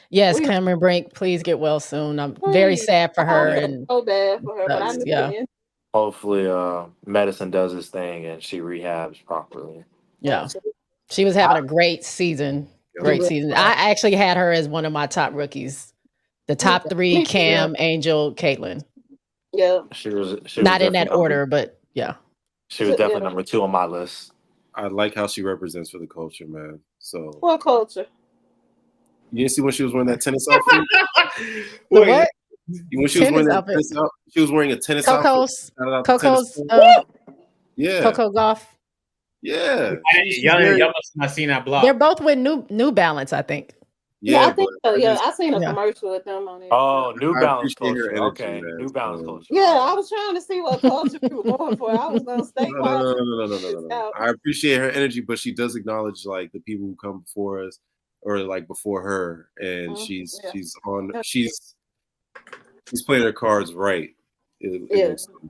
Yes, Cameron Brink. Please get well soon. I'm very sad for her. And so bad for her, but I knew hopefully, medicine does its thing and she rehabs properly. Yeah, she was having a great season. Great season. I actually had her as one of my top rookies. The top three: Cam, Angel, Caitlin. Yeah, she was not in that order, but yeah, she was definitely number 2 on my list. I like how she represents for the culture, man. So what culture? You didn't see when she was wearing that tennis outfit? What? When she was wearing that tennis outfit, she was wearing a tennis Coco's, yeah, Coco Golf. Yeah, y'all must not seen that blog. They're both with New Balance, I think. Yeah, I think so. Yeah, I seen a commercial with them on it. Oh, New Balance culture. Okay, New Balance culture. Yeah, I was trying to see what culture you were going for. I was gonna stay quiet. No. I appreciate her energy, but she does acknowledge like the people who come before us or like before her, and she's playing her cards right.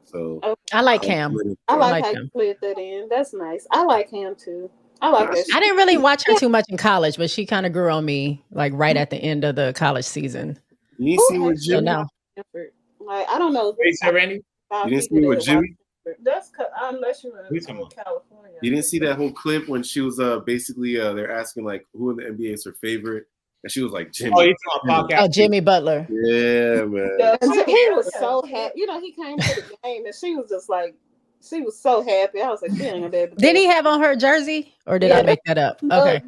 So I like him. I like how you played that in. That's nice. I like him too. I like that. I didn't really watch her too much in college, but she kind of grew on me like right at the end of the college season. You see what Jimmy? Like I don't know. Randy? You didn't see what Jimmy? That's unless you're in California. You didn't see that whole clip when she was basically they're asking like who in the NBA is her favorite, and she was like Jimmy. Oh, you talking about podcast? Oh, Jimmy Butler. Yeah, man. Yeah, he was so happy. You know, he came to the game and she was just like. She was so happy. I was like, she ain't gonna be able to. Did he have on her jersey, or did I make that up? Okay.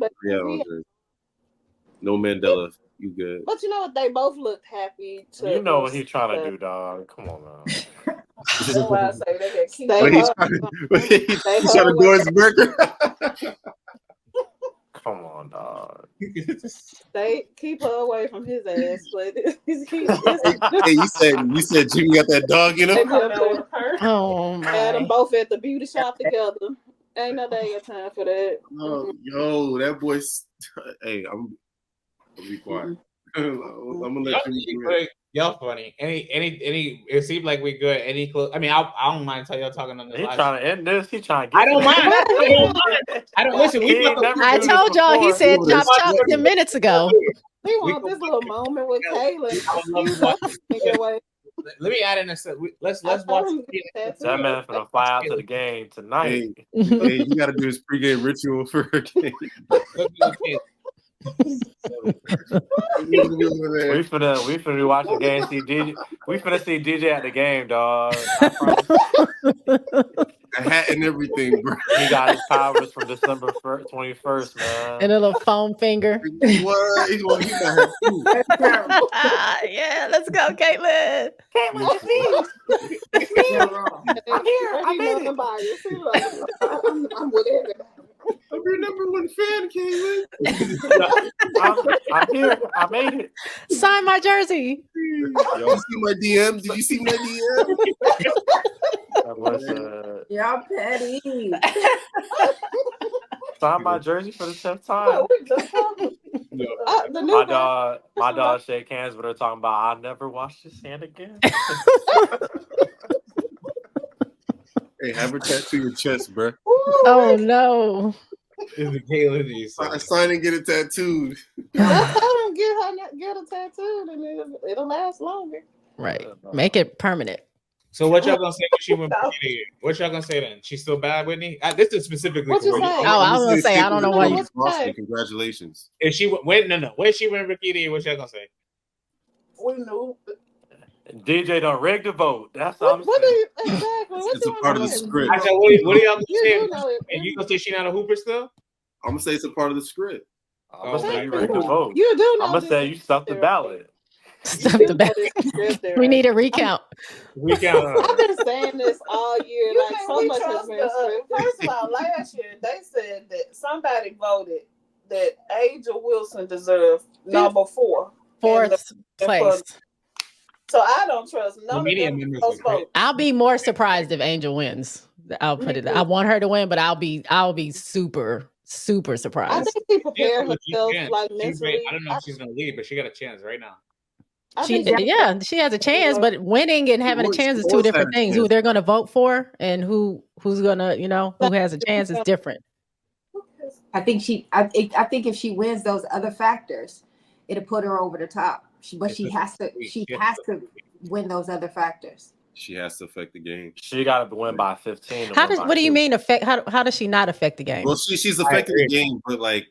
No Mandela. You good? But you know what? They both looked happy. You know what he's trying to do, dog. Come on now. That's why I say they can keep. He's trying to go his burger. Come on, dog. They keep her away from his ass, but Hey, you said Jimmy got that dog in him. Oh my! Had them both at the beauty shop together. Ain't no day got time for that. Yo, that boy's. Hey, I'll be quiet. I'm gonna let you. Y'all funny. Any. It seemed like we good. Any close? I mean, I don't mind y'all talking on this. He trying to end this. He trying to. I don't mind. I don't listen. I told y'all. He said chop 10 minutes ago. We want this little moment with Kaylin. Let me add in a set. Let's watch. That man finna fly out to the game tonight. Hey, you got to do his pregame ritual for a game. we finna be watching the game. See DJ. We finna see DJ at the game, dog. A hat and everything, bro. He got his powers from December 21st, man. And a little foam finger. What? Yeah, let's go, Caitlin. Caitlin, it's me. I'm here. I made it. I'm with everybody. I'm your number one fan, Caitlin. I'm here. I made it. Sign my jersey. Y'all see my DM? Did you see my DM? That was y'all petty. Sign my jersey for the 10th time. My dog shake hands with her talking about I'll never wash this hand again. Hey, have her tattoo your chest, bro. Oh no. Sign and get it tattooed. Get a tattoo, and it'll last longer. Right. Make it permanent. So what y'all gonna say when she went Bikini? What y'all gonna say then? She's still bad, Whitney? This is specifically what you for say? I was gonna say I don't know why you. Congratulations. If she wait, no. Where she went Bikini? What y'all gonna say? We knew. DJ don't rig the vote. That's all I'm saying. It's a part of the script. I said, what are y'all gonna say? And you gonna say she not a hooper still? I'm gonna say it's a part of the script. I'm gonna say you rigged the vote. You do know. I'm gonna say you stuffed the ballot. Stuff the ballot. We need a recount. I've been saying this all year. Like so much has been first of all, last year they said that somebody voted that Angel Wilson deserved number 4. Fourth place. So I don't trust none of them votes. I'll be more surprised if Angel wins. I'll put it. I want her to win, but I'll be super surprised. I think she prepared herself like mentally. I don't know if she's gonna lead, but she got a chance right now. She has a chance, but winning and having a chance is two different things. Who they're going to vote for and who's going to, who has a chance is different. I think if she wins those other factors, it'll put her over the top. But she has to win those other factors. She has to affect the game. She got to win by 15. What do you mean affect? How does she not affect the game? Well, she's affecting the game, but like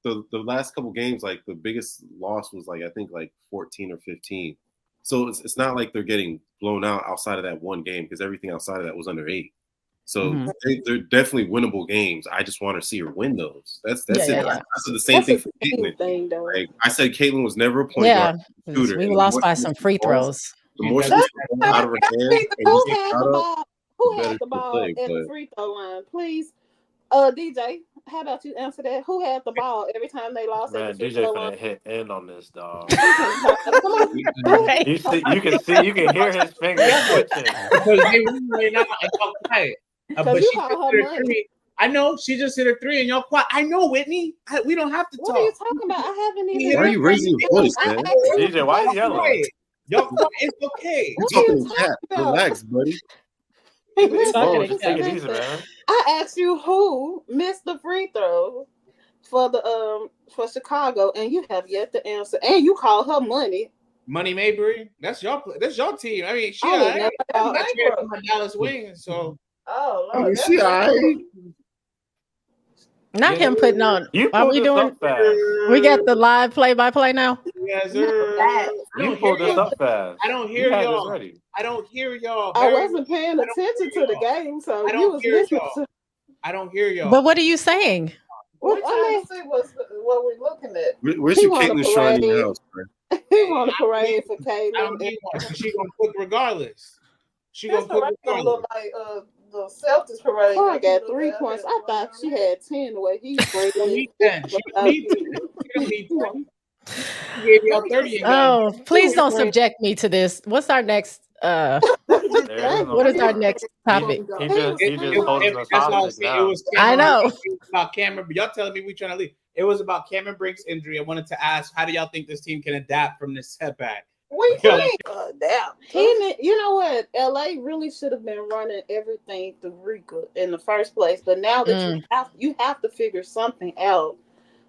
the last couple games, like the biggest loss was like I think like 14 or 15. So it's not like they're getting blown out outside of that one game because everything outside of that was under 8. So they're definitely winnable games. I just want to see her win those. That's it. Yeah. I said the same thing for Caitlin. Like, I said Caitlin was never a point guard shooter. We lost by some free throws. The more she was out of her hands, who had the ball at the free throw line? Please, DJ. How about you answer that? Who had the ball every time they lost? Man, DJ finna hit in on this dog. You can hear his fingers twitching. Because they really not quiet. But she just hit her 3. I know she just hit her 3, and y'all quiet. I know, Whitney. We don't have to talk. What are you talking about? I haven't even. Why are you raising your voice, man? DJ, why are you yelling? Y'all quiet. It's okay. You're talking in chat. Relax, buddy. Just take it easy, man. I asked you who missed the free throw for for Chicago, and you have yet to answer. And you call her Money Mayberry. That's your team. I mean, she my Dallas Wings. So she alright. Not him putting on. Are we doing? We got the live play-by-play now. Yes, sir. You pulled this up fast. I don't hear y'all. I don't hear y'all. I wasn't paying attention to the game, so you was listening to. I don't hear y'all. But what are you saying? What I see what we're looking at. Where's your Caitlin Shawn in your house, bro? He want a parade for Caitlin. She gonna cook regardless. She gonna cook regardless. Look like the Celtics parade. Clark got 3 points. I thought she had 10 the way he's bringing it. She don't need 20. She gave y'all 30. Oh, please don't subject me to this. What's our next what is our next topic? He just holding us hostage now. I know. It was about Cameron. Y'all telling me we trying to leave. It was about Cameron Brink's injury. I wanted to ask, how do y'all think this team can adapt from this setback? We think you know what? LA really should have been running everything through Rika in the first place. But now that you have to figure something out,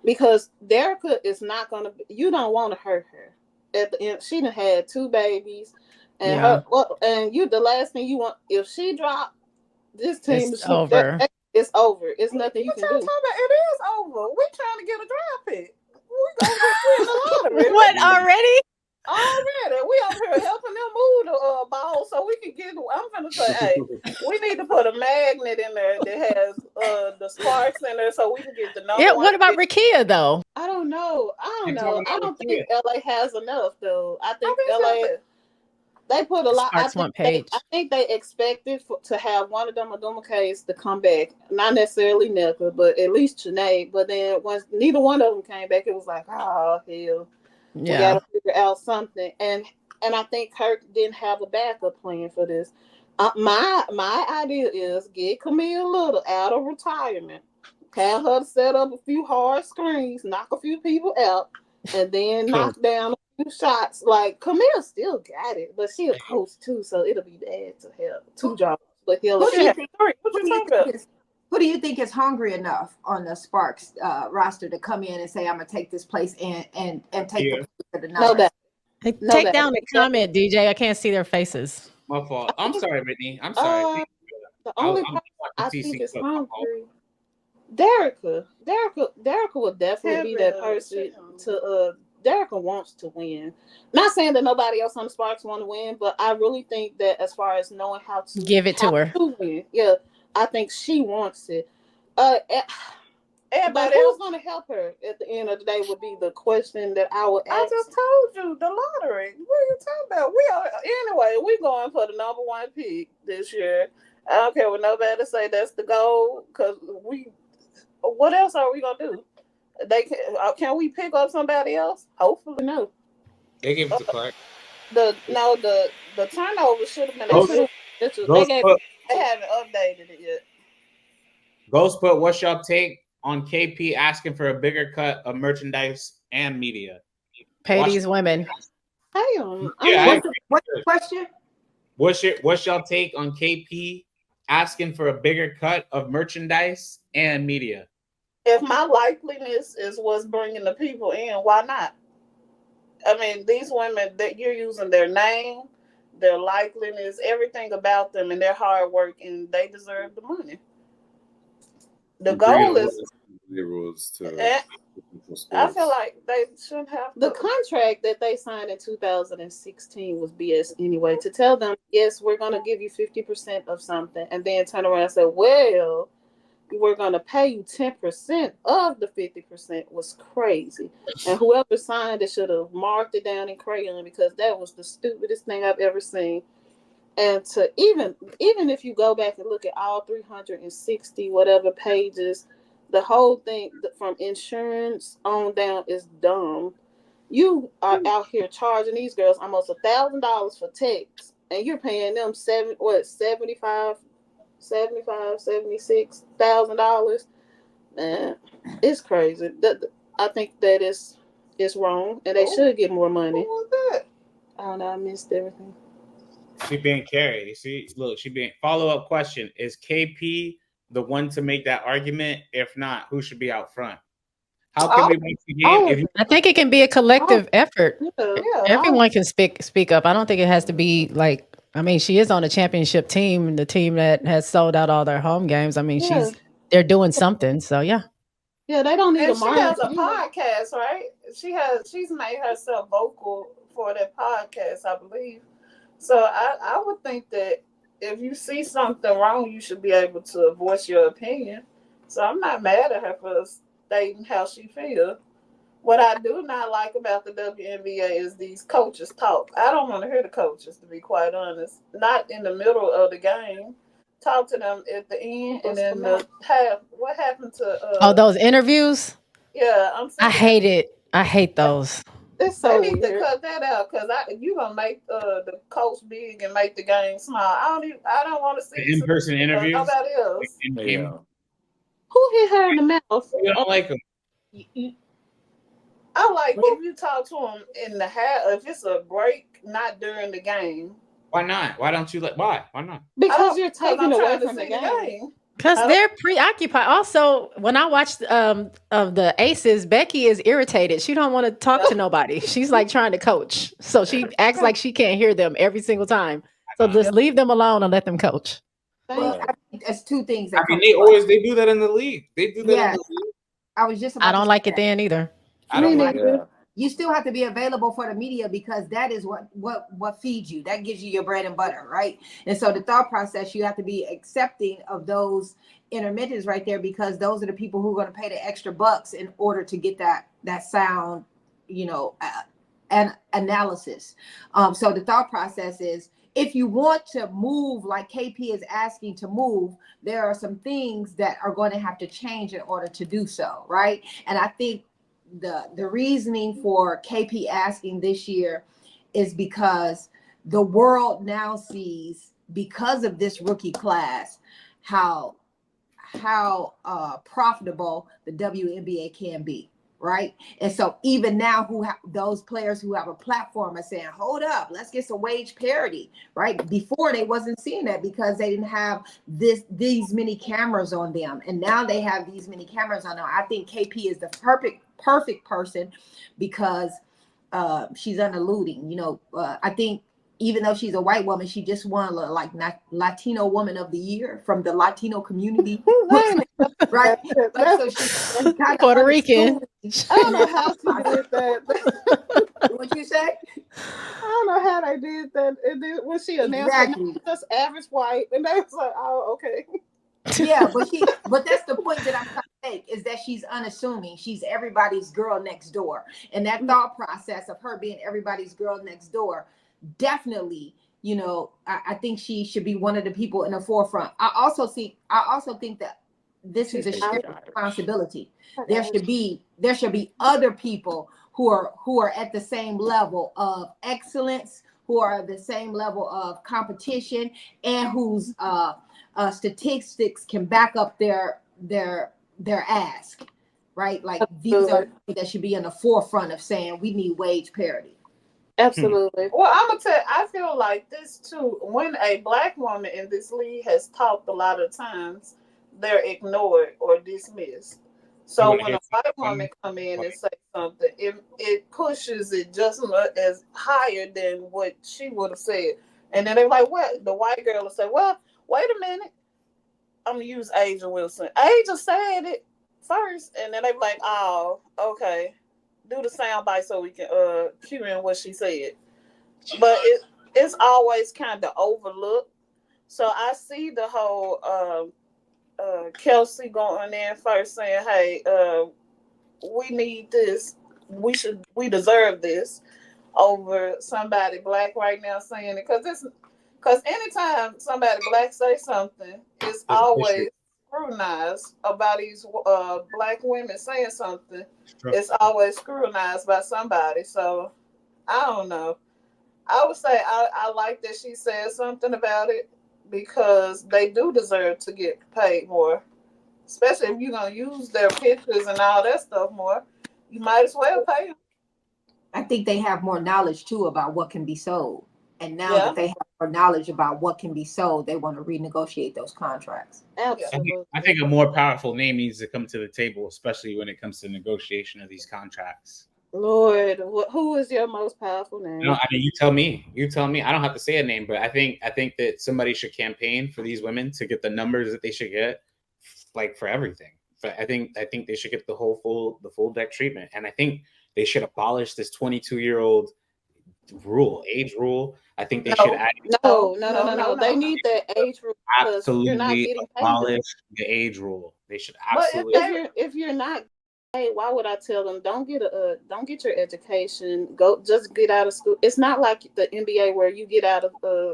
because Derica is not gonna. You don't want to hurt her. At the end, she done had 2 babies, and the last thing you want, if she dropped, this team is over. It's over. It's nothing you can do. It is over. We're trying to get a draft pick. We gonna win the lottery. What already? Already, we over here helping them move the ball so we can get. I'm gonna say, hey, we need to put a magnet in there that has the sparks in there so we can get the number. Yeah. What about Rikia though? I don't know. I don't think LA has enough though. I think LA. They put a lot. I think they expected to have one of them Adumake's to come back. Not necessarily Nika, but at least Sinead. But then once neither one of them came back, it was like, oh hell. We gotta figure out something, and I think Kirk didn't have a backup plan for this. My idea is get Camille Little out of retirement, have her set up a few hard screens, knock a few people out, and then knock down a few shots. Like Camille still got it, but she a coach too, so it'll be bad to have 2 jobs. But he'll Who do you think is hungry enough on the Sparks roster to come in and say, I'm going to take this place and take the place of the numbers? Take down the comment, DJ. I can't see their faces. My fault. I'm sorry, Brittany. I'm sorry. The only part I think is hungry. Derica will definitely be that person to Derica wants to win. Not saying that nobody else on the Sparks want to win, but I really think that as far as knowing how to give it to her. Win, yeah. I think she wants it. But who's going to help her at the end of the day would be the question that I would ask. I just told you, the lottery. What are you talking about? We're going for the number 1 pick this year. I don't care what nobody say that's the goal, because what else are we going to do? Can we pick up somebody else? Hopefully, no. They gave it to Clark. The turnover should have been. They haven't updated it yet. Ghost put, what's your take on KP asking for a bigger cut of merchandise and media? Pay these women. What's the question? What's your take on KP asking for a bigger cut of merchandise and media? If my likeliness is what's bringing the people in, why not? I mean, these women that you're using their name, their likeliness, everything about them, and their hard work, and they deserve the money. The goal is. I feel like they shouldn't have the contract that they signed in 2016 was BS anyway. To tell them, yes, we're going to give you 50% of something, and then turn around and say, well, we're going to pay you 10% of the 50% was crazy. And whoever signed it should have marked it down in crayon, because that was the stupidest thing I've ever seen. And to even if you go back and look at all 360 whatever pages, the whole thing from insurance on down is dumb. You are out here charging these girls almost $1,000 for texts, and you're paying them $76,000. Man, it's crazy. I think that it's wrong, and they should get more money. What was that? I don't know. I missed everything. She being carried. See, look, she being follow-up question. Is KP the one to make that argument? If not, who should be out front? How can we make the game? I think it can be a collective effort. Everyone can speak up. I don't think it has to be like, I mean, she is on a championship team, the team that has sold out all their home games. I mean, they're doing something. So yeah. Yeah, they don't need a market. She has a podcast, right? She's made herself vocal for that podcast, I believe. So I would think that if you see something wrong, you should be able to voice your opinion. So I'm not mad at her for stating how she feels. What I do not like about the WNBA is these coaches talk. I don't want to hear the coaches, to be quite honest. Not in the middle of the game. talk to them at the end, and then what happened to those interviews? Yeah, I hate it. I hate those. It's so they need to cut that out because you gonna make the coach big and make the game small. I don't want to see in-person interviews. Nobody else. Yeah. Who hit her in the mouth? You don't like them. I like if you talk to them in the half. If it's a break, not during the game. Why not? Why don't you let? Why? Why not? Because you're taking away from the game. Because they're preoccupied. Also, when I watched of the Aces, Becky is irritated. She don't want to talk to nobody. She's like trying to coach. So she acts like she can't hear them every single time. So just leave them alone and let them coach. Well, it's two things. They do that in the league. They do that in the league. I don't like it then either. I don't like it. You still have to be available for the media because that is what feeds you. That gives you your bread and butter, right? And so the thought process, you have to be accepting of those intermittents right there because those are the people who are going to pay the extra bucks in order to get that sound, and analysis. So the thought process is, if you want to move like KP is asking to move, there are some things that are going to have to change in order to do so, right? And I think the reasoning for KP asking this year is because the world now sees, because of this rookie class, how profitable the WNBA can be, right? And so even now, those players who have a platform are saying, hold up, let's get some wage parity, right? Before they wasn't seeing that because they didn't have these many cameras on them, and now they have these many cameras on them. I think KP is the perfect person because she's uneluding. I think even though she's a white woman, she just won like Latino Woman of the Year from the Latino community, right? So she's kind of Puerto Rican. I don't know how she did that. What you say? I don't know how they did that. And then when she announced it, just average white, and they was like, "Oh, okay." Yeah, but that's the point that I'm trying to make, is that she's unassuming. She's everybody's girl next door, and that thought process of her being everybody's girl next door, definitely, I think she should be one of the people in the forefront. I also think that this is a shared responsibility. There should be other people who are at the same level of excellence, who are at the same level of competition, and whose statistics can back up their ask, right? Like these are people that should be in the forefront of saying we need wage parity. Absolutely. Well, I'm gonna tell you, I feel like this too. When a Black woman in this league has talked, a lot of times they're ignored or dismissed. So when a white woman come in and say something, it pushes it just as higher than what she would have said. And then they're like, "What?" The white girl will say, "Well, wait a minute. I'm gonna use Angel Wilson. Angel said it first," and then they're like, "Oh, okay." Do the sound bite so we can cue in what she said. But it's always kind of overlooked. So I see the whole Kelsey going in first saying, "Hey, we need this. We deserve this," over somebody Black right now saying it, because anytime somebody Black say something, it's always scrutinized about these Black women saying something. It's always scrutinized by somebody. So I don't know. I would say I like that she said something about it, because they do deserve to get paid more, especially if you're gonna use their pictures and all that stuff more. You might as well pay them. I think they have more knowledge too about what can be sold. And now that they have more knowledge about what can be sold, they want to renegotiate those contracts. Absolutely. I think a more powerful name needs to come to the table, especially when it comes to negotiation of these contracts. Lord, who is your most powerful name? You tell me. You tell me. I don't have to say a name, but I think that somebody should campaign for these women to get the numbers that they should get, like for everything. But I think they should get the full deck treatment, and I think they should abolish this 22-year-old age rule. I think they should add. No. They need that age rule. Absolutely abolish the age rule. They should absolutely. But if you're not Hey, why would I tell them don't get your education, go just get out of school? It's not like the NBA where you get out of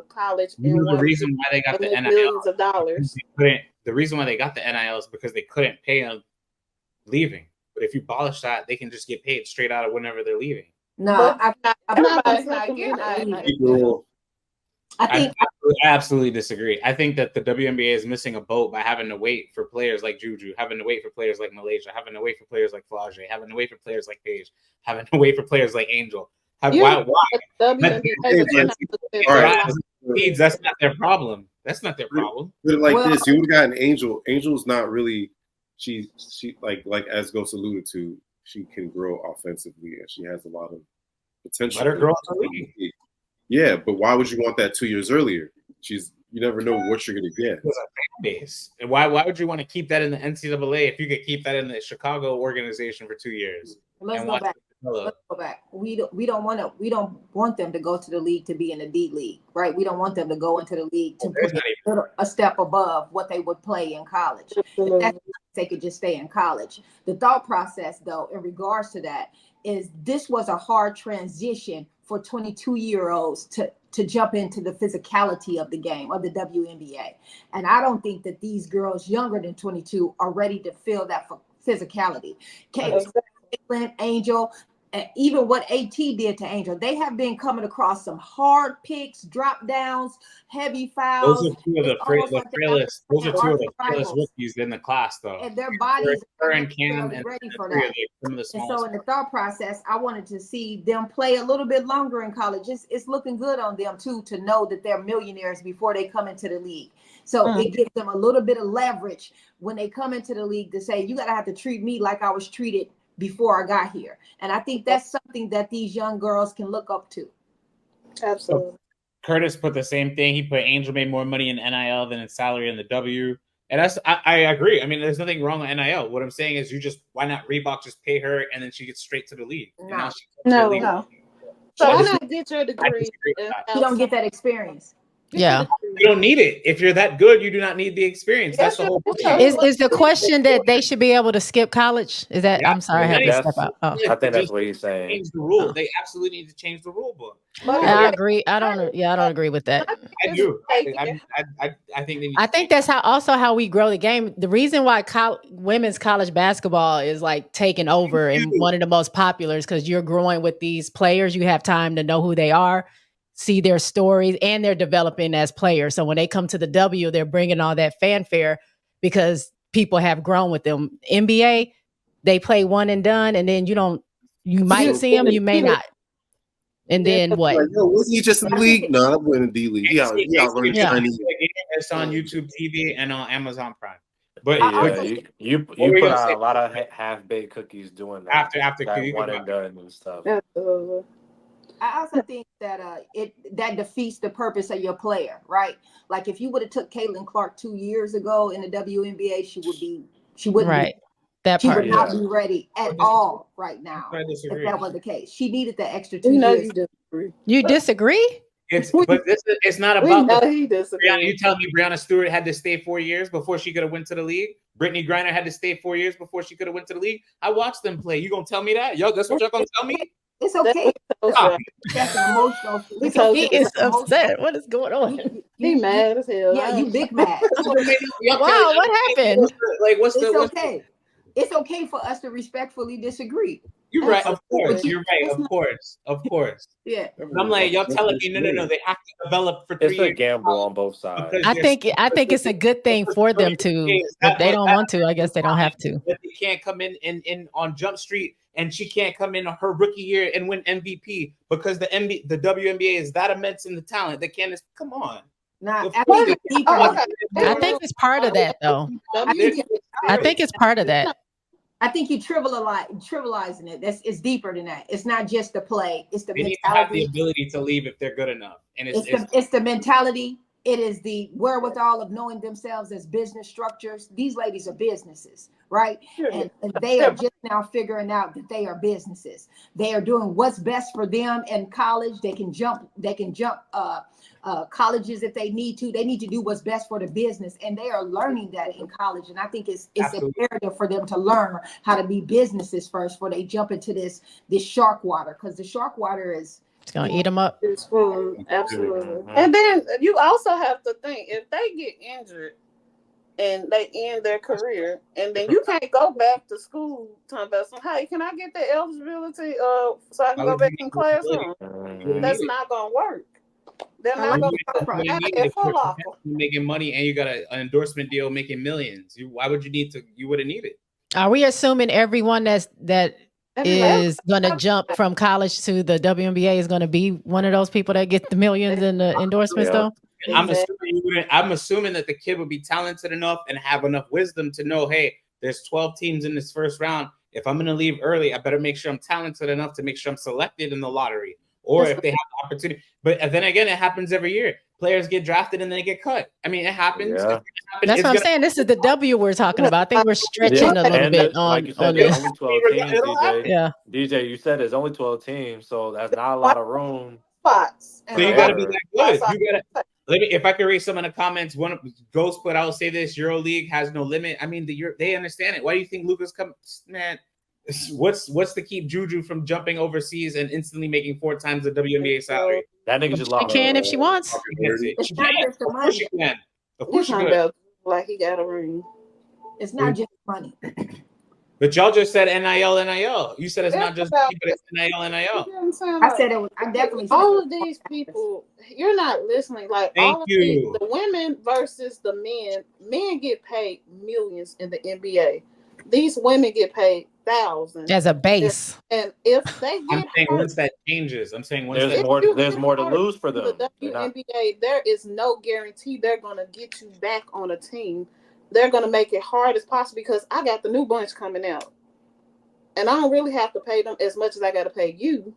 college and the reason why they got the NIL millions of dollars. The reason why they got the NIL is because they couldn't pay them leaving. But if you abolish that, they can just get paid straight out of whenever they're leaving. No, I absolutely disagree. I think that the WNBA is missing a boat by having to wait for players like Juju, having to wait for players like Malaysia, having to wait for players like Flage, having to wait for players like Paige, having to wait for players like Angel. Why? That's not their problem. That's not their problem. Put it like this: you would have gotten Angel. Angel's not really. She like as Ghost alluded to. She can grow offensively, and she has a lot of potential. Let her grow. Yeah, but why would you want that 2 years earlier? You never know what you're gonna get. Base. And why would you want to keep that in the NCAA if you could keep that in the Chicago organization for 2 years? Let's go back. We don't want them to go to the league to be in the D League, right? We don't want them to go into the league to put a step above what they would play in college. They could just stay in college. The thought process, though, in regards to that, is this was a hard transition for 22-year-olds to jump into the physicality of the game, of the WNBA. And I don't think that these girls younger than 22 are ready to feel that physicality. Caitlin, Angel, and even what AT did to Angel, they have been coming across some hard picks, drop downs, heavy fouls. Those are two of the frailest rookies in the class, though. And their bodies are ready for that. And so in the thought process, I wanted to see them play a little bit longer in college. It's looking good on them, too, to know that they're millionaires before they come into the league. So it gives them a little bit of leverage when they come into the league to say, you got to have to treat me like I was treated before I got here. And I think that's something that these young girls can look up to. Absolutely. So Curtis put the same thing. He put Angel made more money in NIL than in salary in the W. And I agree. I mean, there's nothing wrong with NIL. What I'm saying is why not Reebok just pay her and then she gets straight to the league? No. So why not get your degree? You don't get that experience. Yeah. You don't need it. If you're that good, you do not need the experience. That's the whole thing. Is the question that they should be able to skip college? Is that I'm sorry, I had to step out. Oh. I think that's what he's saying. Change the rule. They absolutely need to change the rule book. I agree. I don't agree with that. I do. I think I think that's how we grow the game. The reason why women's college basketball is like taking over and one of the most popular is because you're growing with these players. You have time to know who they are, see their stories, and they're developing as players. So when they come to the W, they're bringing all that fanfare because people have grown with them. NBA, they play one and done, and then you might see them, you may not. And then what? Like, yo, was he just in the league? No, I'm in the D League. It's on YouTube TV and on Amazon Prime. But you put out a lot of half-baked cookies doing that. After that one and done and stuff. I also think that that defeats the purpose of your player, right? Like if you would have took Caitlin Clark 2 years ago in the WNBA, she wouldn't right. She would not be ready at all right now. If that was the case, she needed the extra 2 years. You disagree? It's not about you telling me Breonna Stewart had to stay 4 years before she could have went to the league. Brittany Griner had to stay 4 years before she could have went to the league. I watched them play. You gonna tell me that? Yo, that's what y'all gonna tell me? It's okay. That's an emotional. He is upset. What is going on? He mad as hell. Yeah, you big mad. Wow, what happened? It's okay. It's okay for us to respectfully disagree. You're right. Of course. You're right. Of course. Yeah. I'm like, y'all telling me no. They have to develop for 3 years. It's a gamble on both sides. I think it's a good thing for them to. If they don't want to, I guess they don't have to. But they can't come in on Jump Street, and she can't come in on her rookie year and win MVP because the WNBA is that immense in the talent. They can't. Come on. I think it's part of that, though. I think it's part of that. I think you trivializing it. It's deeper than that. It's not just the play. It's the they mentality. need to have the ability to leave if they're good enough. And it's the mentality. It is the wherewithal of knowing themselves as business structures. These ladies are businesses, right? And they are just now figuring out that they are businesses. They are doing what's best for them in college. They can jump colleges if they need to. They need to do what's best for the business, and they are learning that in college. And I think it's imperative for them to learn how to be businesses first before they jump into this shark water, because the shark water is it's gonna eat them up. It's food, absolutely. And then you also have to think, if they get injured and they end their career, and then you can't go back to school talking about some, hey, can I get the eligibility so I can go back in classroom? That's not gonna work. They're not gonna work. Making money, and you got an endorsement deal making millions. Why would you need to? You wouldn't need it. Are we assuming everyone that is going to jump from college to the WNBA is going to be one of those people that get the millions in the endorsements, though? I'm assuming that the kid would be talented enough and have enough wisdom to know, hey, there's 12 teams in this first round. If I'm going to leave early, I better make sure I'm talented enough to make sure I'm selected in the lottery. Or if they have the opportunity. But then again, it happens every year. Players get drafted and then they get cut. I mean, it happens. Yeah. That's what I'm saying. This is the W we're talking about. I think we're stretching a little bit on, like you said, there's only 12 teams, DJ. Yeah. DJ, you said there's only 12 teams, so that's not a lot of room. Spots. So you got to be that good. You got to. If I could read some in the comments, one of Ghost put, I will say this: EuroLeague has no limit. I mean, they understand it. Why do you think Lucas man? What's to keep Juju from jumping overseas and instantly making 4 times the WNBA salary? That nigga just lost. She can if she wants. It's not just the money. She can. Of course she can. Like he got a ring. It's not just money. But y'all just said NIL. You said it's not just money, but it's NIL. I said it was. I definitely said all of these people. You're not listening. Like Thank all of you. The women versus the men. Men get paid millions in the NBA. These women get paid thousands as a base. And if they get hurt, once that changes, I'm saying there's more to lose for them. The WNBA, there is no guarantee they're gonna get you back on a team. They're gonna make it hard as possible because I got the new bunch coming out, and I don't really have to pay them as much as I got to pay you.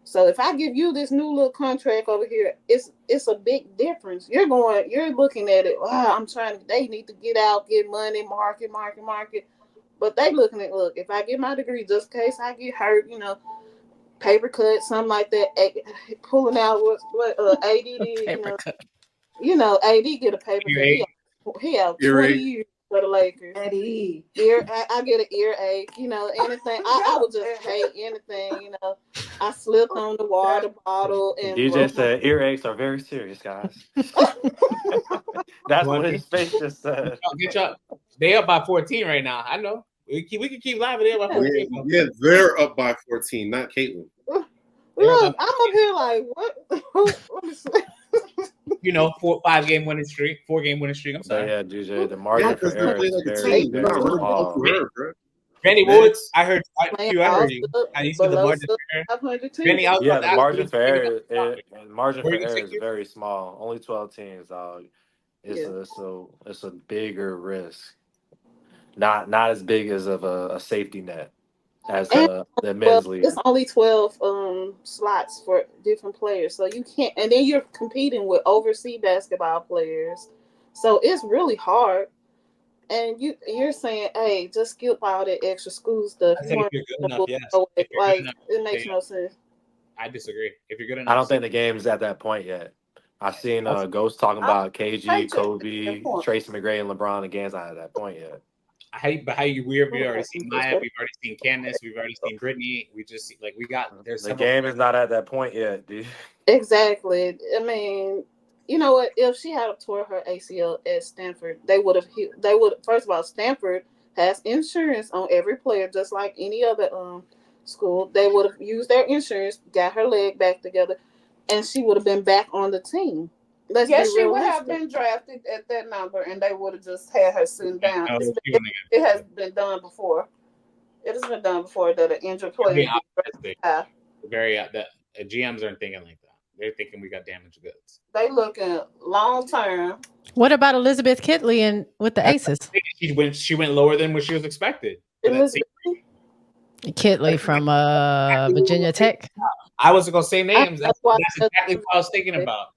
So if I give you this new little contract over here, it's a big difference. You're looking at it. Wow, they need to get out, get money, market. But they looking at, look, if I get my degree, just in case I get hurt, paper cut, something like that, pulling out what AD did, AD get a paper cut. He out 20 years for the Lakers. AD. I get an earache, anything. I would just hate anything, I slipped on the water bottle. And DJ said earaches are very serious, guys. That's what his face just said. They up by 14 right now. I know. We can keep live. They're up by 14. Yeah, they're up by 14, not Caitlin. Look, I'm up here like, what? 4 game winning streak. I'm sorry. Yeah, DJ, the margin for error is very, very small. Benny Woods, I heard you. You said the margin for error. Benny, the margin for error. Margin for error is very small. Only 12 teams, dog. It's a bigger risk. Not as big as of a safety net as the men's league. It's only 12 slots for different players, so you can't. And then you're competing with overseas basketball players, so it's really hard. And you're saying, hey, just skip all that extra school stuff. I think if you're good enough, yes. It makes no sense. I disagree. If you're good enough, I don't think the game's at that point yet. I've seen Ghost talking about KG, Kobe, Tracy McGrady, and LeBron. The game's not at that point yet. We've already seen Maya, we've already seen Candace, we've already seen Brittany. We just the game is not at that point yet, dude. Exactly. I mean, you know what? If she had tore her ACL at Stanford, they would. First of all, Stanford has insurance on every player, just like any other school. They would have used their insurance, got her leg back together, and she would have been back on the team. She would have been drafted at that number, and they would have just had her sitting down. It has been done before. It has been done before that an injured player. The GMs aren't thinking like that. They're thinking we got damaged goods. They looking long term. What about Elizabeth Kitley with the Aces? She went lower than what she was expected. Kitley from Virginia Tech. I wasn't gonna say names. That's exactly what I was thinking about.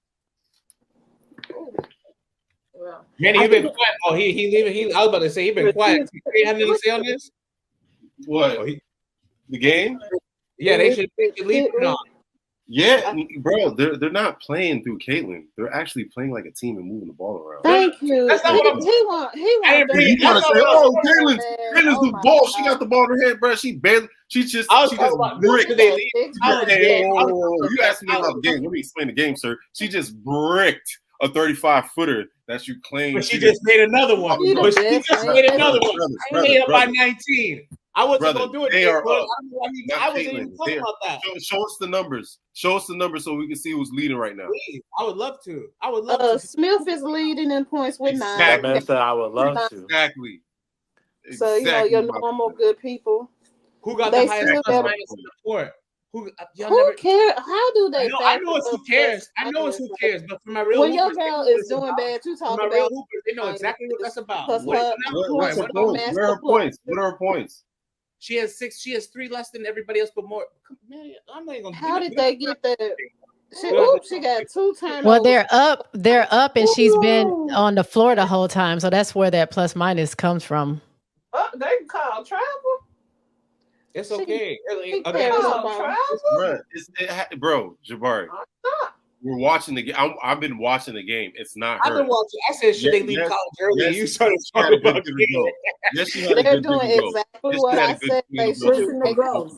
Man, he been quiet. Oh, he leaving. I was about to say he been quiet. You have anything to say on this? What? The game? Yeah, they should leave it on. Yeah, bro, they're not playing through Caitlin. They're actually playing like a team and moving the ball around. Thank you. That's not what I'm saying. You gotta say, Caitlyn's the ball. She got the ball in her head, bro. She just bricked. You asked me about the game. Let me explain the game, sir. She just bricked a 35-footer that you claim. But she just made another one. She just made another one. I made it by 19. I wasn't going to do it. They are up. I wasn't even talking about that. Show us the numbers. Show us the numbers so we can see who's leading right now. Please. I would love to. Smith is leading in points with 9. That man said I would love to. Exactly. So, your normal good people. Who got the highest plus minus support? Who cares? How do they? I know it's who cares. I know it's who cares. But for my real when your girl is doing bad, you talk about hoopers, they know exactly what that's about. What are her points? What are her points? She has 6. She has 3 less than everybody else, but more. Man, I'm not even gonna. How did they get that? She got 2 turnovers. Well, they're up, and she's been on the floor the whole time, so that's where that plus minus comes from. They call travel. It's okay. Bro, Jabari. We're watching the game. I've been watching the game. It's not her. I've been watching. I said, should they leave college early? You started talking about the Yes, she had They're doing exactly what I said. They should go.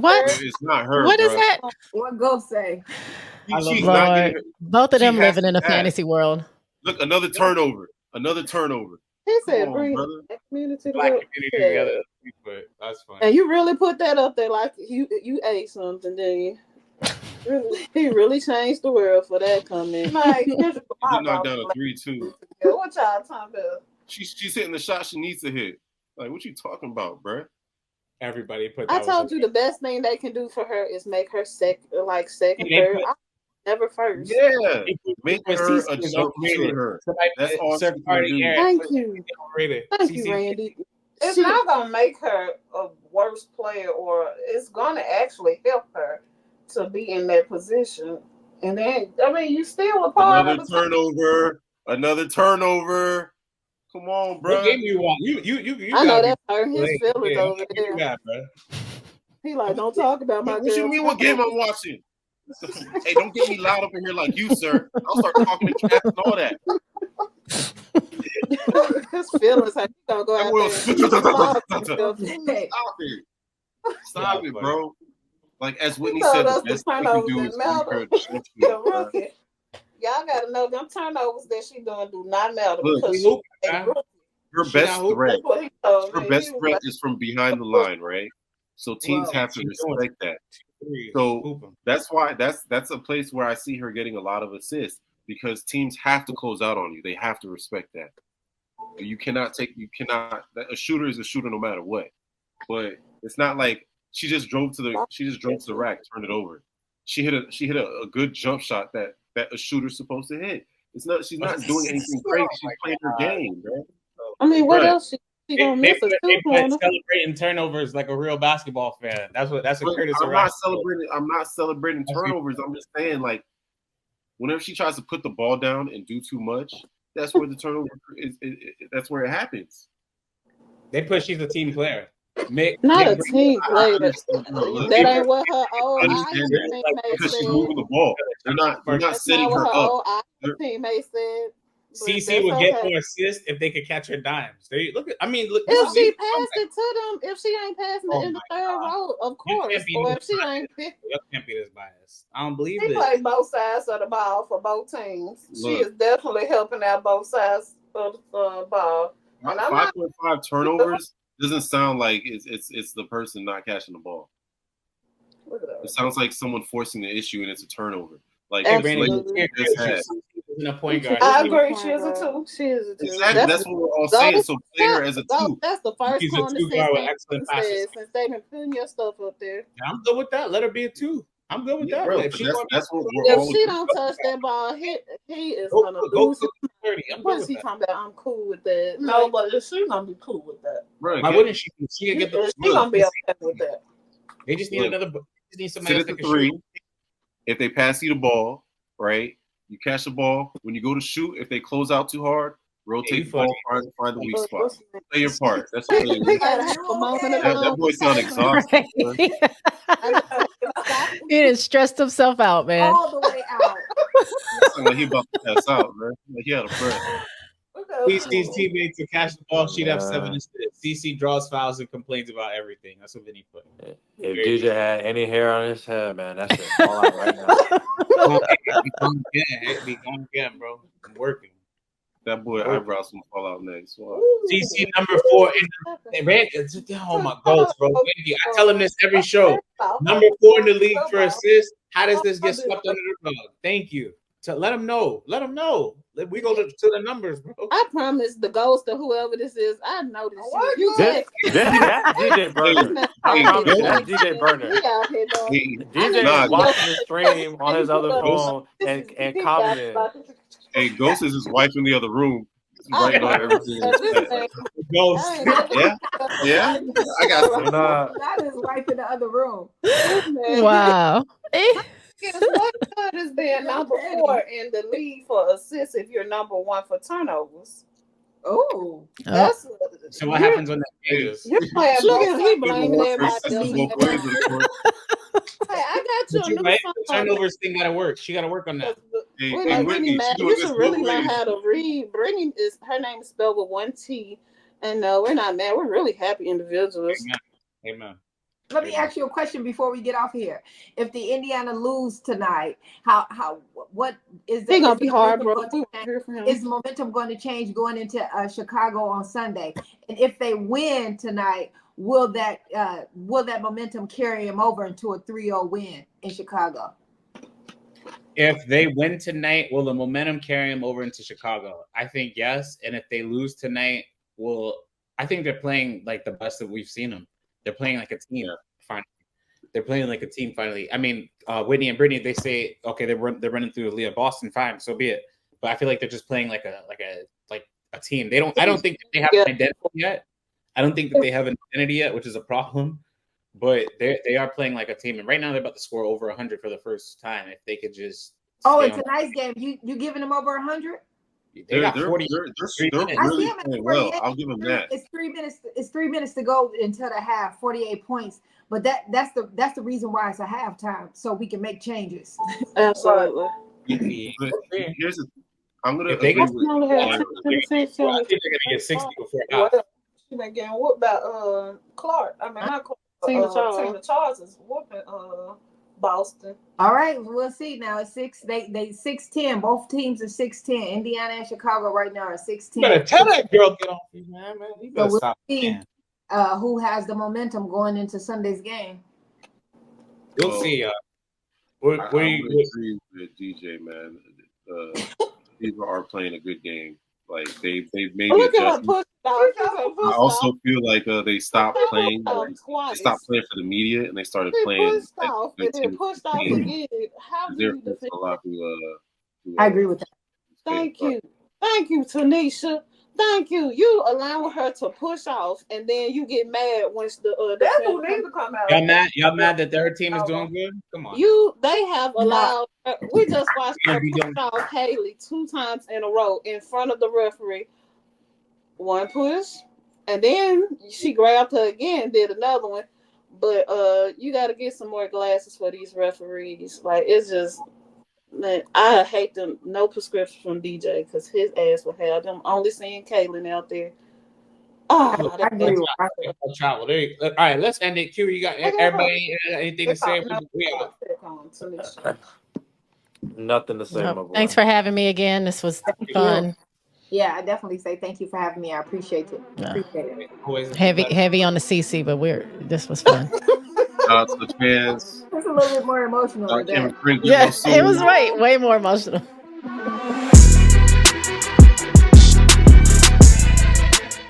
What? It's not her. What is that? What Go say? Both of them living in a fantasy world. Look, another turnover. He said, "Bring black community together." But that's fine. And you really put that up there like you ate something, didn't you? He really changed the world for that comment. Like, he knocked down a 3-2. What y'all talking about? She's hitting the shot she needs to hit. Like, what you talking about, bro? Everybody put. I told you the best thing they can do for her is make her second, third. Never first. Yeah, make her a jump shooter. That's all she can do. Thank you. Thank you, Randy. It's not gonna make her a worse player, or it's gonna actually help her to be in that position. And then, you still a part of another turnover. Come on, bro. What game you want? You I know that hurt his feelings over there. Got, bro. He like, don't talk about my girl. What you mean? What game I'm watching? Hey, don't get me loud up in here like you, sir. I'll start talking to cats and all that. His feelings like you gonna go out there. Stop it, bro. Like as Whitney said, the best thing you do is the rookie. Y'all gotta know them turnovers that she doing do not matter because her best threat is from behind the line, right? So teams have to respect that. So that's why that's a place where I see her getting a lot of assists because teams have to close out on you. They have to respect that. A shooter is a shooter no matter what. But it's not like she just drove to the rack, turned it over. She hit a good jump shot that a shooter's supposed to hit. She's not doing anything crazy. She's playing her game, bro. What else? She gonna miss a celebrating turnovers like a real basketball fan. That's a Curtis. I'm not celebrating turnovers. I'm just saying, like, whenever she tries to put the ball down and do too much, that's where the turnover is. That's where it happens. They put she's a team player. Not a team player. That ain't what her old because she's moving the ball. They're not setting her up. Teammate said. CC would get more assists if they could catch her dimes. Look. If she passed it to them, if she ain't passing it in the third row, of course. Or if she ain't, you can't be this biased. I don't believe it. She played both sides of the ball for both teams. She is definitely helping out both sides of the ball. 5.5 turnovers doesn't sound like it's the person not catching the ball. It sounds like someone forcing the issue and it's a turnover. Like in a point guard. I agree. She is a 2. Exactly. That's what we're all saying. So play her as a 2. That's the first time since they've been putting your stuff up there. Yeah, I'm good with that. Let her be a 2. I'm good with that. Bro, if she don't touch that ball, he is gonna lose it. What is he talking about? I'm cool with that. No, but she's gonna be cool with that. Right. Why wouldn't she? She can get the. She's gonna be okay with that. They just need another. Just need somebody else to 3. If they pass you the ball, right? You catch the ball. When you go to shoot, if they close out too hard, Rotate the ball, find the weak spot. Play your part. That's what it is. That boy sound exhausted. He done stressed himself out, man. All the way out. Sound like he about to pass out, man. Like he had a breath. CC's teammates to catch the ball, she'd have 7 assists. CC draws fouls and complains about everything. That's what Vinny put. If DJ had any hair on his head, man, that shit fall out right now. Be gone again, bro. I'm working. That boy eyebrows will fall out next. Wow. CC number 4 oh my goals, bro. Thank you. I tell him this every show. Number 4 in the league for assists. How does this get swept under the rug? Thank you. So let them know. Let them know. We go to the numbers, bro. I promise the ghost or whoever this is, I know this. That's DJ Burner. I promise you, that's DJ Burner. DJ watching the stream on his other phone and commenting. Hey, Ghost is his wife in the other room. Right on everything. Ghost. Yeah. I got it. That is wife in the other room. Wow. What is being number 4 in the league for assists if you're number 1 for turnovers? Oh, that's so what happens when that changes? You're playing he blaming everybody. Hey, I got you. The turnovers thing gotta work. She gotta work on that. You should really learn how to read. Brittany her name is spelled with 1 T, and we're not mad. We're really happy individuals. Amen. Let me ask you a question before we get off here. If the Indiana lose tonight, what is it gonna be hard, bro? Is momentum going to change going into Chicago on Sunday? And if they win tonight, will that momentum carry them over into a 3-0 win in Chicago? If they win tonight, will the momentum carry them over into Chicago? I think yes. And if they lose tonight, I think they're playing like the best that we've seen them. They're playing like a team. Finally, they're playing like a team. Finally, I mean, Whitney and Brittany. They say, okay, they're running through Leah Boston. Fine, so be it. But I feel like they're just playing like a team. They don't. I don't think that they have an identity yet. I don't think that they have an identity yet, which is a problem. But they are playing like a team, and right now they're about to score over 100 for the first time. If they could just in tonight's game, you giving them over 100? They got 40. They're really playing well. I'll give them that. It's 3 minutes. It's 3 minutes to go until the half. 48 points. But that's the reason why it's a halftime, so we can make changes. Absolutely. Here's the. I'm gonna. I think they're gonna get 60 before half. She been getting whooped by Clark. I mean, not Clark. Tina Charles is whooping Boston. All right, we'll see now. It's 6. They 6'10". Both teams are 6'10". Indiana and Chicago right now are 6'10". You better tell that girl get off you, man. You better stop. See, who has the momentum going into Sunday's game? We'll see. I agree with DJ, man. People are playing a good game. Like they've made adjustments. I also feel like they stopped playing. They stopped playing for the media and they started playing. Pushed off again. How do you defend? I agree with that. Thank you, Tanisha. Thank you. You allowing her to push off, and then you get mad once the that's who needs to come out. Y'all mad that their team is doing good? Come on. They have allowed. We just watched her push off Haley 2 times in a row in front of the referee. 1 push, and then she grabbed her again, did another one. But you got to get some more glasses for these referees. Like it's just. Man, I hate them. No prescription from DJ because his ass will have them. Only seeing Caitlin out there. Oh, I agree. Travel. All right, let's end it. Q, you got everybody anything to say? Nothing to say. Thanks for having me again. This was fun. Yeah, I definitely say thank you for having me. I appreciate it. Appreciate it. Heavy on the CC, but this was fun. To the fans. It's a little bit more emotional. Yeah, it was way more emotional.